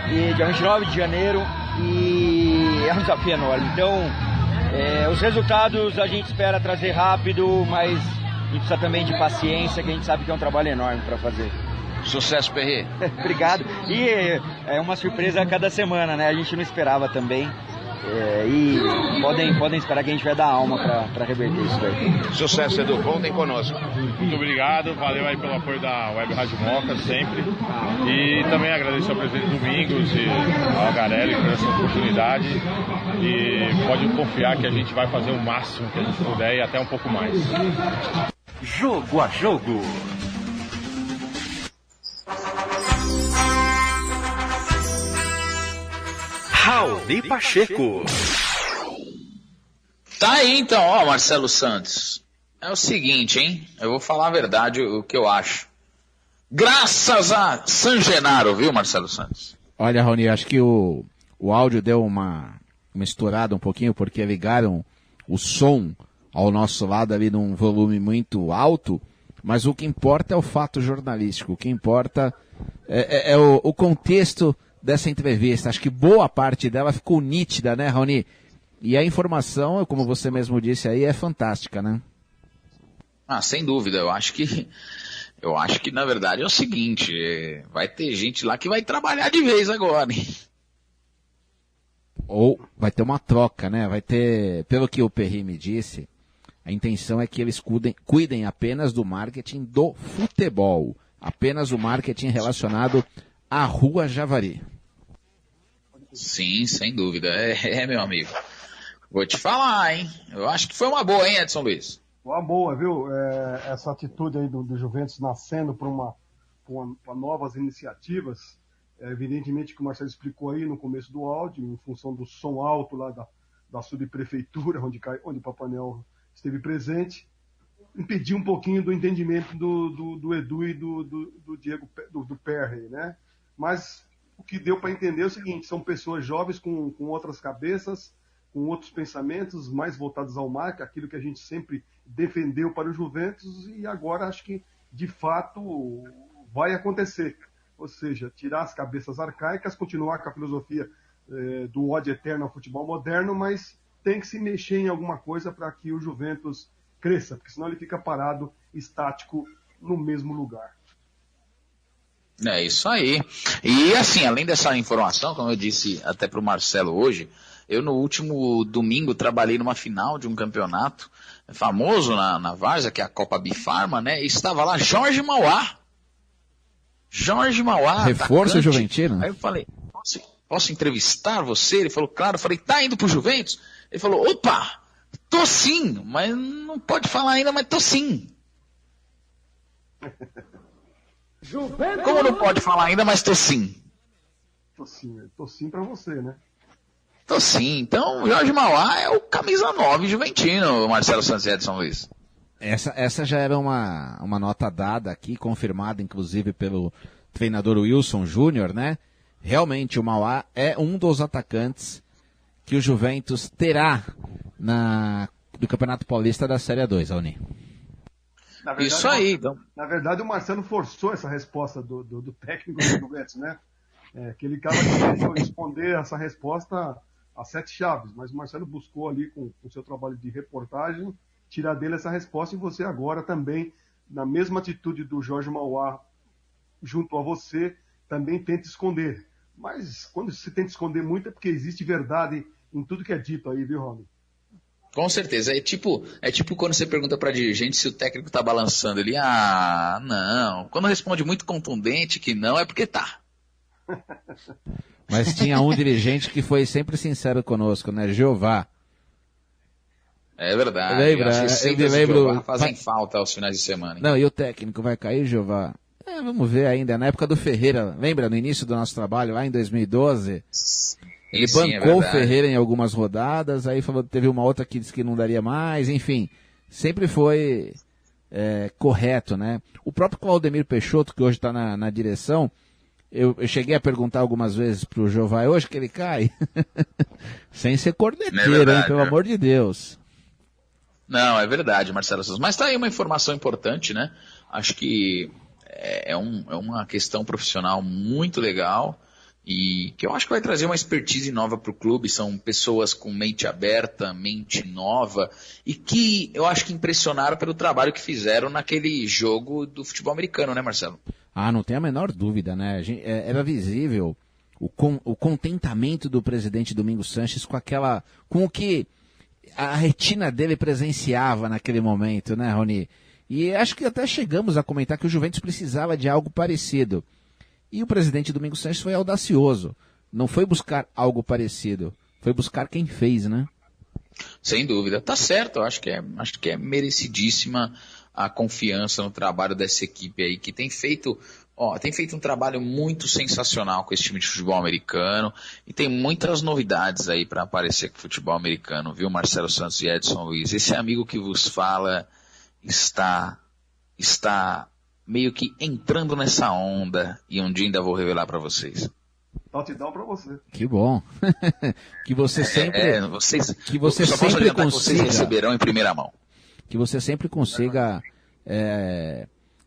dia 29 de janeiro, e é um desafio enorme. Então, os resultados a gente espera trazer rápido, mas a gente precisa também de paciência, que a gente sabe que é um trabalho enorme para fazer. Sucesso, Perry. Obrigado. E é uma surpresa a cada semana, né? A gente não esperava também. E podem esperar que a gente vai dar alma para reverter isso daí. Sucesso, Edu. Contem conosco. Muito obrigado. Valeu aí pelo apoio da Web Rádio Moca, sempre. E também agradeço ao presidente Domingos e ao Agarelli por essa oportunidade. E pode confiar que a gente vai fazer o máximo que a gente puder e até um pouco mais. Jogo a jogo. Raoni Pacheco. Tá aí então, Marcelo Santos. É o seguinte, hein? Eu vou falar a verdade, o que eu acho. Graças a San Genaro, viu, Marcelo Santos? Olha, Raoni, acho que o áudio deu uma misturada um pouquinho, porque ligaram o som ao nosso lado ali num volume muito alto, mas o que importa é o fato jornalístico, o que importa é o contexto dessa entrevista. Acho que boa parte dela ficou nítida, né, Raoni? E a informação, como você mesmo disse aí, é fantástica, né? Sem dúvida. Eu acho que na verdade é o seguinte, vai ter gente lá que vai trabalhar de vez agora, hein? Ou vai ter uma troca, né? Vai ter, pelo que o Perry me disse, a intenção é que eles cuidem apenas do marketing do futebol. Apenas o marketing relacionado à Rua Javari. Sim, sem dúvida. Meu amigo. Vou te falar, hein? Eu acho que foi uma boa, hein, Edson Luiz? Uma boa, viu? Essa atitude aí do Juventus nascendo para novas iniciativas. Evidentemente que o Marcelo explicou aí no começo do áudio, em função do som alto lá da subprefeitura, onde o Papanel esteve presente, impediu um pouquinho do entendimento do Edu e do Diego, do Perry, né? Mas o que deu para entender é o seguinte, são pessoas jovens com outras cabeças, com outros pensamentos, mais voltados ao marketing, aquilo que a gente sempre defendeu para o Juventus, e agora acho que, de fato, vai acontecer. Ou seja, tirar as cabeças arcaicas, continuar com a filosofia do ódio eterno ao futebol moderno, mas tem que se mexer em alguma coisa para que o Juventus cresça, porque senão ele fica parado, estático, no mesmo lugar. É isso aí. E assim, além dessa informação, como eu disse até para o Marcelo hoje, eu no último domingo trabalhei numa final de um campeonato famoso na Várzea, que é a Copa Bifarma, né? E estava lá Jorge Mauá. Reforço atacante. juventino. Aí eu falei, posso entrevistar você? Ele falou, claro. Eu falei, tá indo pro Juventus? Ele falou, opa, tô sim, mas não pode falar ainda, mas tô sim. Como não pode falar ainda, mas tô sim? Tô sim pra você, né? Tô sim. Então, Jorge Mauá é o camisa 9 juventino, Marcelo Santos e Edson Luiz. Essa já era uma nota dada aqui, confirmada inclusive pelo treinador Wilson Júnior, né? Realmente o Mauá é um dos atacantes que o Juventus terá do Campeonato Paulista da Série 2, Auni. Verdade, isso aí, então. Na verdade, o Marcelo forçou essa resposta do técnico do Juventus, né? Aquele cara que responder essa resposta a 7 chaves, mas o Marcelo buscou ali com o seu trabalho de reportagem tirar dele essa resposta, e você agora também, na mesma atitude do Jorge Mauá junto a você, também tenta esconder. Mas quando você tenta esconder muito é porque existe verdade em tudo que é dito aí, viu, Rony? Com certeza. É tipo quando você pergunta para dirigente se o técnico tá balançando. Ele, não. Quando responde muito contundente que não, é porque tá. Mas tinha um dirigente que foi sempre sincero conosco, né? Jeová. É verdade. Lembro, fazem falta aos finais de semana. Hein? Não, e o técnico vai cair, Jeová? Vamos ver ainda. Na época do Ferreira, lembra? No início do nosso trabalho, lá em 2012, ele bancou o Ferreira em algumas rodadas, aí teve uma outra que disse que não daria mais, enfim. Sempre foi correto, né? O próprio Claudemir Peixoto, que hoje está na direção, eu cheguei a perguntar algumas vezes pro Jeová, hoje que ele cai? Sem ser corneteiro, hein? Pelo amor de Deus. Não, é verdade, Marcelo Souza. Mas tá aí uma informação importante, né? Acho que é uma questão profissional muito legal e que eu acho que vai trazer uma expertise nova para o clube. São pessoas com mente aberta, mente nova e que eu acho que impressionaram pelo trabalho que fizeram naquele jogo do futebol americano, né, Marcelo? Não tem a menor dúvida, né? Era visível o contentamento do presidente Domingos Sanches com o que a retina dele presenciava naquele momento, né, Rony? E acho que até chegamos a comentar que o Juventus precisava de algo parecido. E o presidente Domingos Sanches foi audacioso. Não foi buscar algo parecido, foi buscar quem fez, né? Sem dúvida. Tá certo, eu acho que é merecidíssima a confiança no trabalho dessa equipe aí, que tem feito um trabalho muito sensacional com esse time de futebol americano e tem muitas novidades aí para aparecer com o futebol americano, viu, Marcelo Santos e Edson Luiz? Esse amigo que vos fala está meio que entrando nessa onda e um dia ainda vou revelar para vocês. Touchdown para você. Que bom. Que você sempre que você só sempre consiga, que vocês receberão em primeira mão. Que você sempre consiga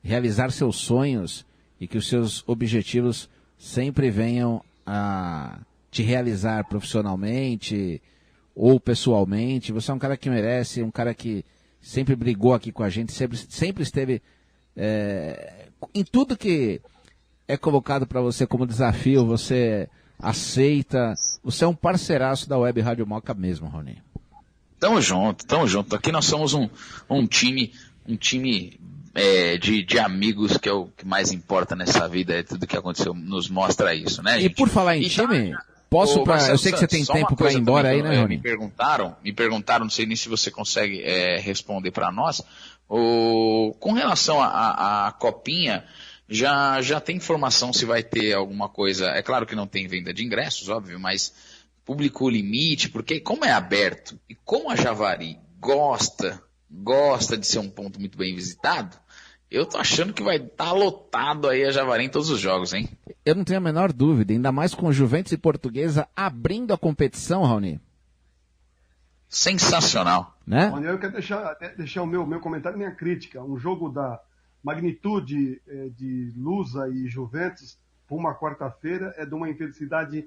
realizar seus sonhos e que os seus objetivos sempre venham a te realizar profissionalmente ou pessoalmente. Você é um cara que merece, um cara que sempre brigou aqui com a gente, sempre esteve em tudo que é colocado para você como desafio, você aceita. Você é um parceiraço da Web Rádio Moca mesmo, Rony. Tamo junto. Aqui nós somos um time de amigos, que é o que mais importa nessa vida, tudo que aconteceu nos mostra isso, né, gente? E por falar em time, eu sei que você tem tempo para ir embora aí, né, Rony? Me perguntaram, não sei nem se você consegue responder para nós, com relação à Copinha, já tem informação se vai ter alguma coisa, é claro que não tem venda de ingressos, óbvio, mas público limite, porque como é aberto e como a Javari gosta de ser um ponto muito bem visitado, eu tô achando que vai estar lotado aí a Javari em todos os jogos, hein? Eu não tenho a menor dúvida, ainda mais com Juventus e Portuguesa abrindo a competição, Raoni. Sensacional. Né? Eu quero deixar o meu comentário, minha crítica. Um jogo da magnitude de Lusa e Juventus por uma quarta-feira é de uma infelicidade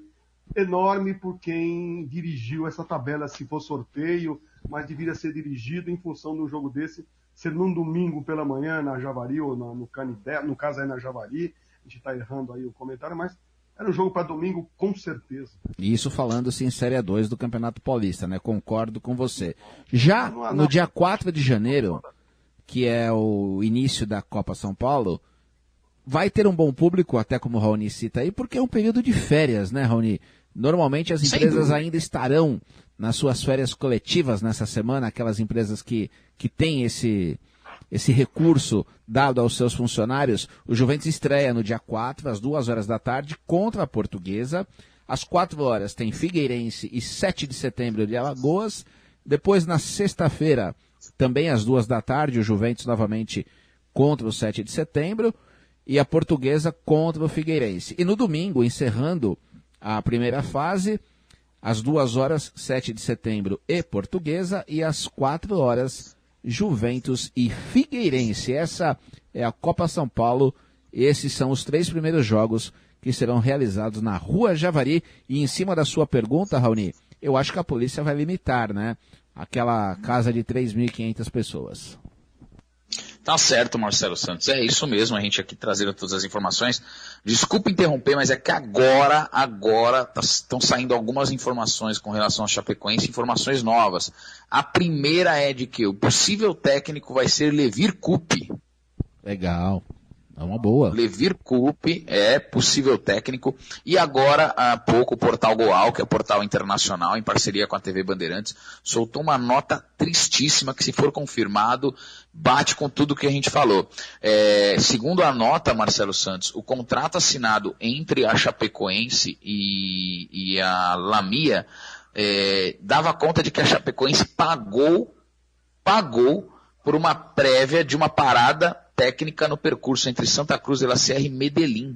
enorme por quem dirigiu essa tabela, se for sorteio, mas deveria ser dirigido em função de um jogo desse ser num domingo pela manhã na Javari ou no Canidé, no caso aí na Javari, a gente está errando aí o comentário, mas era um jogo para domingo com certeza. Isso falando-se em Série 2 do Campeonato Paulista, né? Concordo com você. Já no dia 4 de janeiro, que é o início da Copa São Paulo, vai ter um bom público, até como o Raoni cita aí, porque é um período de férias, né, Raoni? Normalmente as empresas ainda estarão nas suas férias coletivas nessa semana, aquelas empresas que têm esse recurso dado aos seus funcionários. O Juventus estreia no dia 4, às 2h da tarde, contra a Portuguesa. Às 4h tem Figueirense e 7 de setembro de Alagoas. Depois, na sexta-feira, também às 2h da tarde, o Juventus novamente contra o 7 de setembro. E a Portuguesa contra o Figueirense. E no domingo, encerrando a primeira fase, às 2h, 7 de setembro e Portuguesa, e às 4h, Juventus e Figueirense. Essa é a Copa São Paulo. Esses são os 3 primeiros jogos que serão realizados na Rua Javari. E em cima da sua pergunta, Raoni, eu acho que a polícia vai limitar, né? Aquela casa de 3.500 pessoas. Tá certo, Marcelo Santos. É isso mesmo, a gente aqui trazendo todas as informações. Desculpa interromper, mas é que agora estão saindo algumas informações com relação ao Chapecoense, informações novas. A primeira é de que o possível técnico vai ser Levir Coupe. Legal. É uma boa. Levir Coupe é possível técnico. E agora, há pouco, o Portal Goal, que é o portal internacional, em parceria com a TV Bandeirantes, soltou uma nota tristíssima que, se for confirmado, bate com tudo que a gente falou. Segundo a nota, Marcelo Santos, o contrato assinado entre a Chapecoense e a Lamia dava conta de que a Chapecoense pagou por uma prévia de uma parada técnica no percurso entre Santa Cruz de la Sierra e Medellín.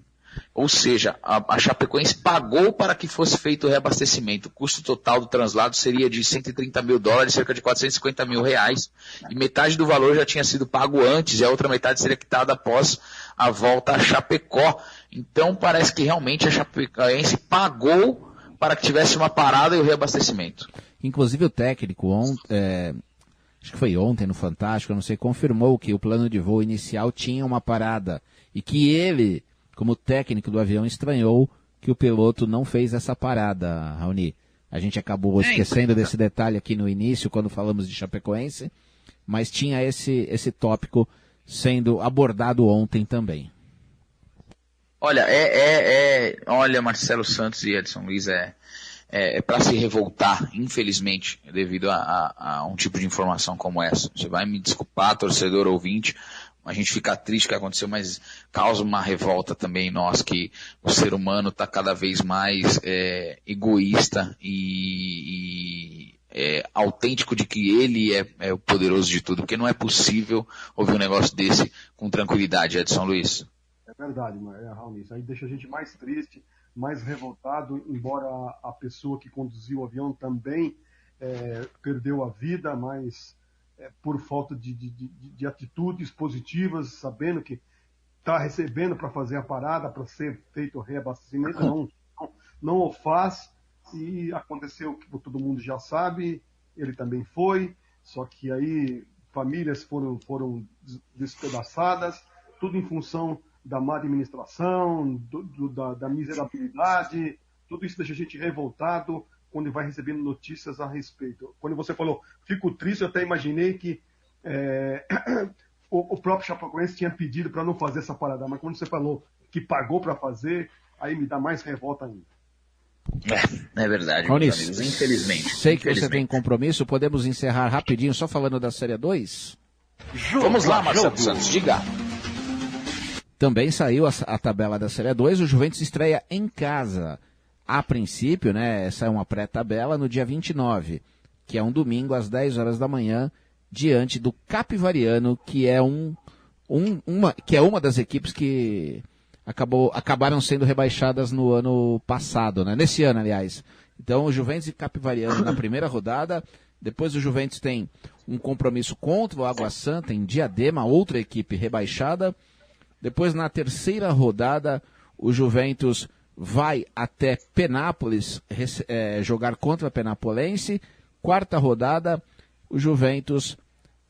Ou seja, a Chapecoense pagou para que fosse feito o reabastecimento. O custo total do translado seria de $130 mil, cerca de R$450 mil, e metade do valor já tinha sido pago antes, e a outra metade seria quitada após a volta a Chapecó. Então parece que realmente a Chapecoense pagou para que tivesse uma parada e o reabastecimento. Inclusive o técnico acho que foi ontem no Fantástico, eu não sei, confirmou que o plano de voo inicial tinha uma parada e que ele, como técnico do avião, estranhou que o piloto não fez essa parada, Raoni. A gente acabou esquecendo desse detalhe aqui no início, quando falamos de Chapecoense, mas tinha esse tópico sendo abordado ontem também. Olha, olha, Marcelo Santos e Edson Luiz, para se revoltar, infelizmente, devido a um tipo de informação como essa. Você vai me desculpar, torcedor ouvinte, a gente fica triste que aconteceu, mas causa uma revolta também em nós, que o ser humano está cada vez mais egoísta e autêntico de que ele é o poderoso de tudo, porque não é possível ouvir um negócio desse com tranquilidade, Edson Luiz. É verdade, Raul, isso aí deixa a gente mais triste, mais revoltado, embora a pessoa que conduziu o avião também perdeu a vida, mas por falta de atitudes positivas, sabendo que está recebendo para fazer a parada, para ser feito o reabastecimento, não o faz, e aconteceu o que todo mundo já sabe, ele também foi, só que aí famílias foram despedaçadas, tudo em função da má administração, da miserabilidade, tudo isso deixa a gente revoltado quando vai recebendo notícias a respeito. Quando você falou, fico triste, eu até imaginei que o próprio Chapecoense tinha pedido para não fazer essa parada, mas quando você falou que pagou para fazer, aí me dá mais revolta ainda. É verdade, meus amigos, infelizmente. Sei que você tem compromisso, podemos encerrar rapidinho só falando da Série 2? Vamos lá, Marcelo Santos, diga. Também saiu a tabela da Série 2, o Juventus estreia em casa. A princípio, né, sai uma pré-tabela no dia 29, que é um domingo às 10 horas da manhã, diante do Capivariano, que é uma das equipes que acabaram sendo rebaixadas no ano passado, né? Nesse ano, aliás. Então, o Juventus e Capivariano na primeira rodada. Depois o Juventus tem um compromisso contra o Água Santa em Diadema, outra equipe rebaixada. Depois, na terceira rodada, o Juventus vai até Penápolis jogar contra a Penapolense. Quarta rodada, o Juventus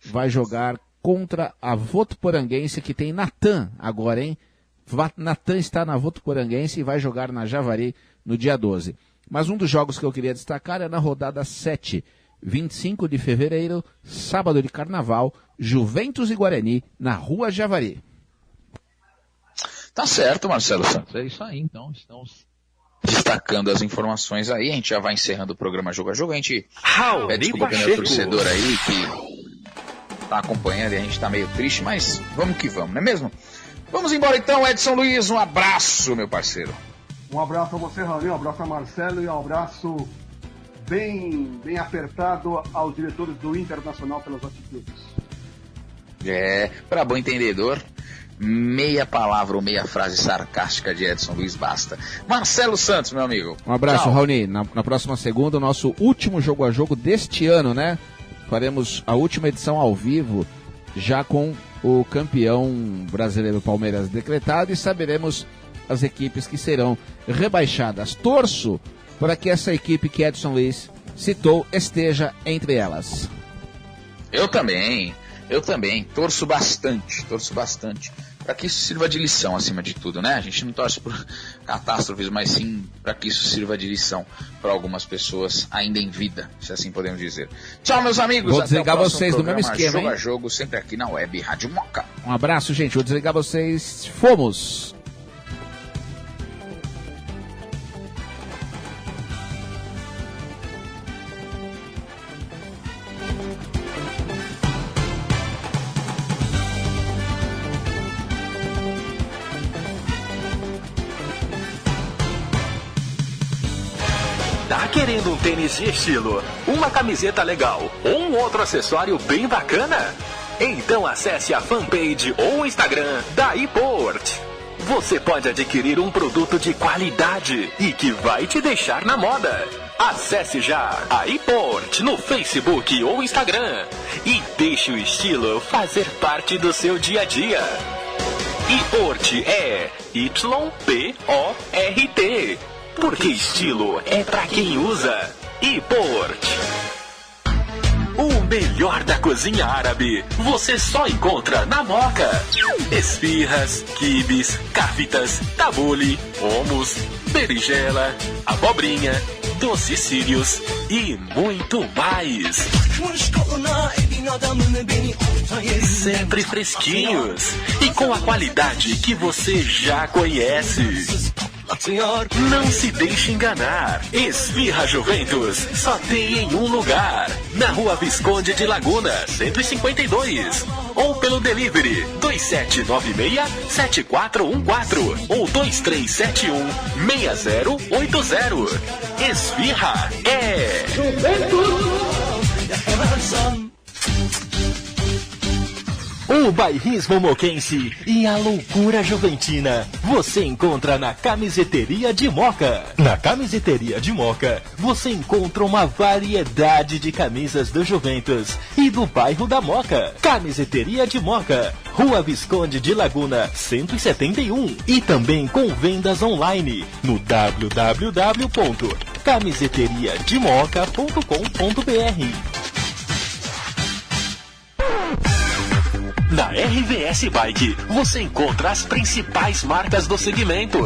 vai jogar contra a Votuporanguense, que tem Natan agora, hein? Natan está na Votuporanguense e vai jogar na Javari no dia 12. Mas um dos jogos que eu queria destacar é na rodada 7, 25 de fevereiro, sábado de carnaval, Juventus e Guarani, na Rua Javari. Tá certo, Marcelo Santos. É isso aí, então. Estamos destacando as informações aí. A gente já vai encerrando o programa Jogo a Jogo. A gente pede desculpa pro meu torcedor aí que tá acompanhando e a gente tá meio triste, mas vamos que vamos, não é mesmo? Vamos embora então, Edson Luiz. Um abraço, meu parceiro. Um abraço a você, Raul, um abraço a Marcelo e um abraço bem apertado aos diretores do Internacional pelas atitudes. Para bom entendedor, meia palavra ou meia frase sarcástica de Edson Luiz basta. Marcelo Santos, meu amigo. Um abraço, Raoni. Na próxima segunda, o nosso último Jogo a Jogo deste ano, né? Faremos a última edição ao vivo, já com o campeão brasileiro Palmeiras decretado, e saberemos as equipes que serão rebaixadas. Torço para que essa equipe que Edson Luiz citou esteja entre elas. Eu também, torço bastante para que isso sirva de lição acima de tudo, né? A gente não torce por catástrofes, mas sim para que isso sirva de lição para algumas pessoas ainda em vida, se assim podemos dizer. Tchau, meus amigos. Vou desligar vocês do mesmo esquema, Jogo a Jogo, sempre aqui na Web Rádio Moca. Um abraço, gente. Vou desligar vocês. Fomos! Tá querendo um tênis de estilo, uma camiseta legal ou um outro acessório bem bacana? Então acesse a fanpage ou o Instagram da iPort. Você pode adquirir um produto de qualidade e que vai te deixar na moda. Acesse já a iPort no Facebook ou Instagram e deixe o estilo fazer parte do seu dia a dia. iPort é YPORT. Porque estilo é pra quem usa. iPort. O melhor da cozinha árabe você só encontra na Moca. Esfirras, quibes, cafitas, tabule, hummus, berinjela, abobrinha, doces sírios e muito mais. Sempre fresquinhos e com a qualidade que você já conhece. Não se deixe enganar. Esfirra Juventus só tem em um lugar. Na Rua Visconde de Laguna, 152. Ou pelo delivery 2796-7414 ou 2371-6080. Esfirra é Juventus. O bairrismo moquense e a loucura juventina você encontra na Camiseteria de Moca. Na Camiseteria de Moca você encontra uma variedade de camisas do Juventus e do bairro da Moca. Camiseteria de Moca, Rua Visconde de Laguna 171 e também com vendas online no www.camiseteriademoca.com.br. Na RVS Bike, você encontra as principais marcas do segmento: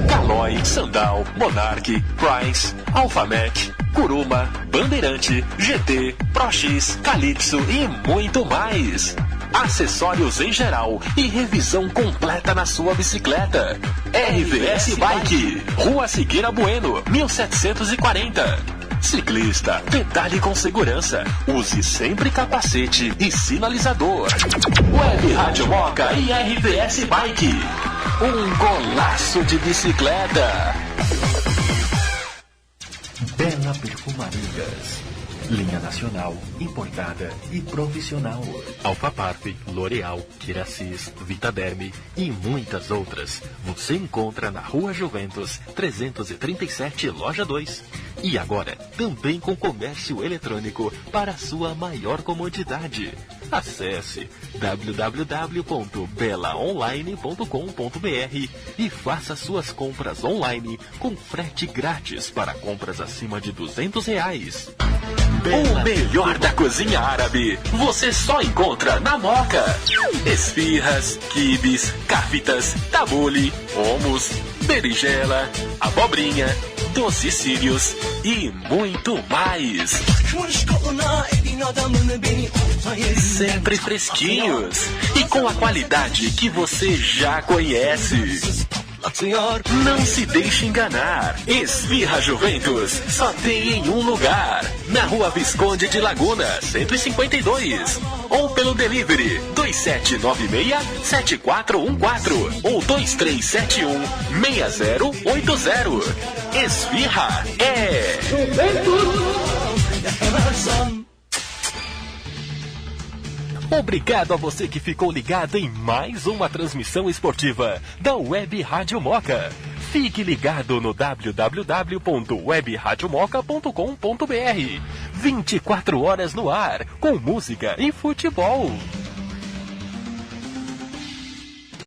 Caloi, Sandal, Monarch, Price, Alphamet, Kuruma, Bandeirante, GT, ProX, Calypso e muito mais. Acessórios em geral e revisão completa na sua bicicleta. RVS Bike, Rua Siqueira Bueno, 1740. Ciclista, pedale com segurança. Use sempre capacete e sinalizador. Web Rádio Moca e RVS Bike. Um golaço de bicicleta. Bela Perfumarias. Linha nacional, importada e profissional. Alfa Parfe, L'Oréal, Kiracis, Vitaderme e muitas outras. Você encontra na Rua Juventus, 337, Loja 2. E agora, também com comércio eletrônico para sua maior comodidade. Acesse www.belaonline.com.br e faça suas compras online com frete grátis para compras acima de R$200. O melhor da cozinha árabe você só encontra na Moca. Esfirras, quibes, cafitas, tabule, hummus, berinjela, abobrinha, doces sírios e muito mais. Sempre fresquinhos e com a qualidade que você já conhece. Não se deixe enganar. Esfirra Juventus só tem em um lugar. Na Rua Visconde de Laguna, 152. Ou pelo delivery 2796-7414 ou 2371-6080. Esfirra é Juventus. Obrigado a você que ficou ligado em mais uma transmissão esportiva da Web Rádio Moca. Fique ligado no www.webradiomoca.com.br. 24 horas no ar, com música e futebol.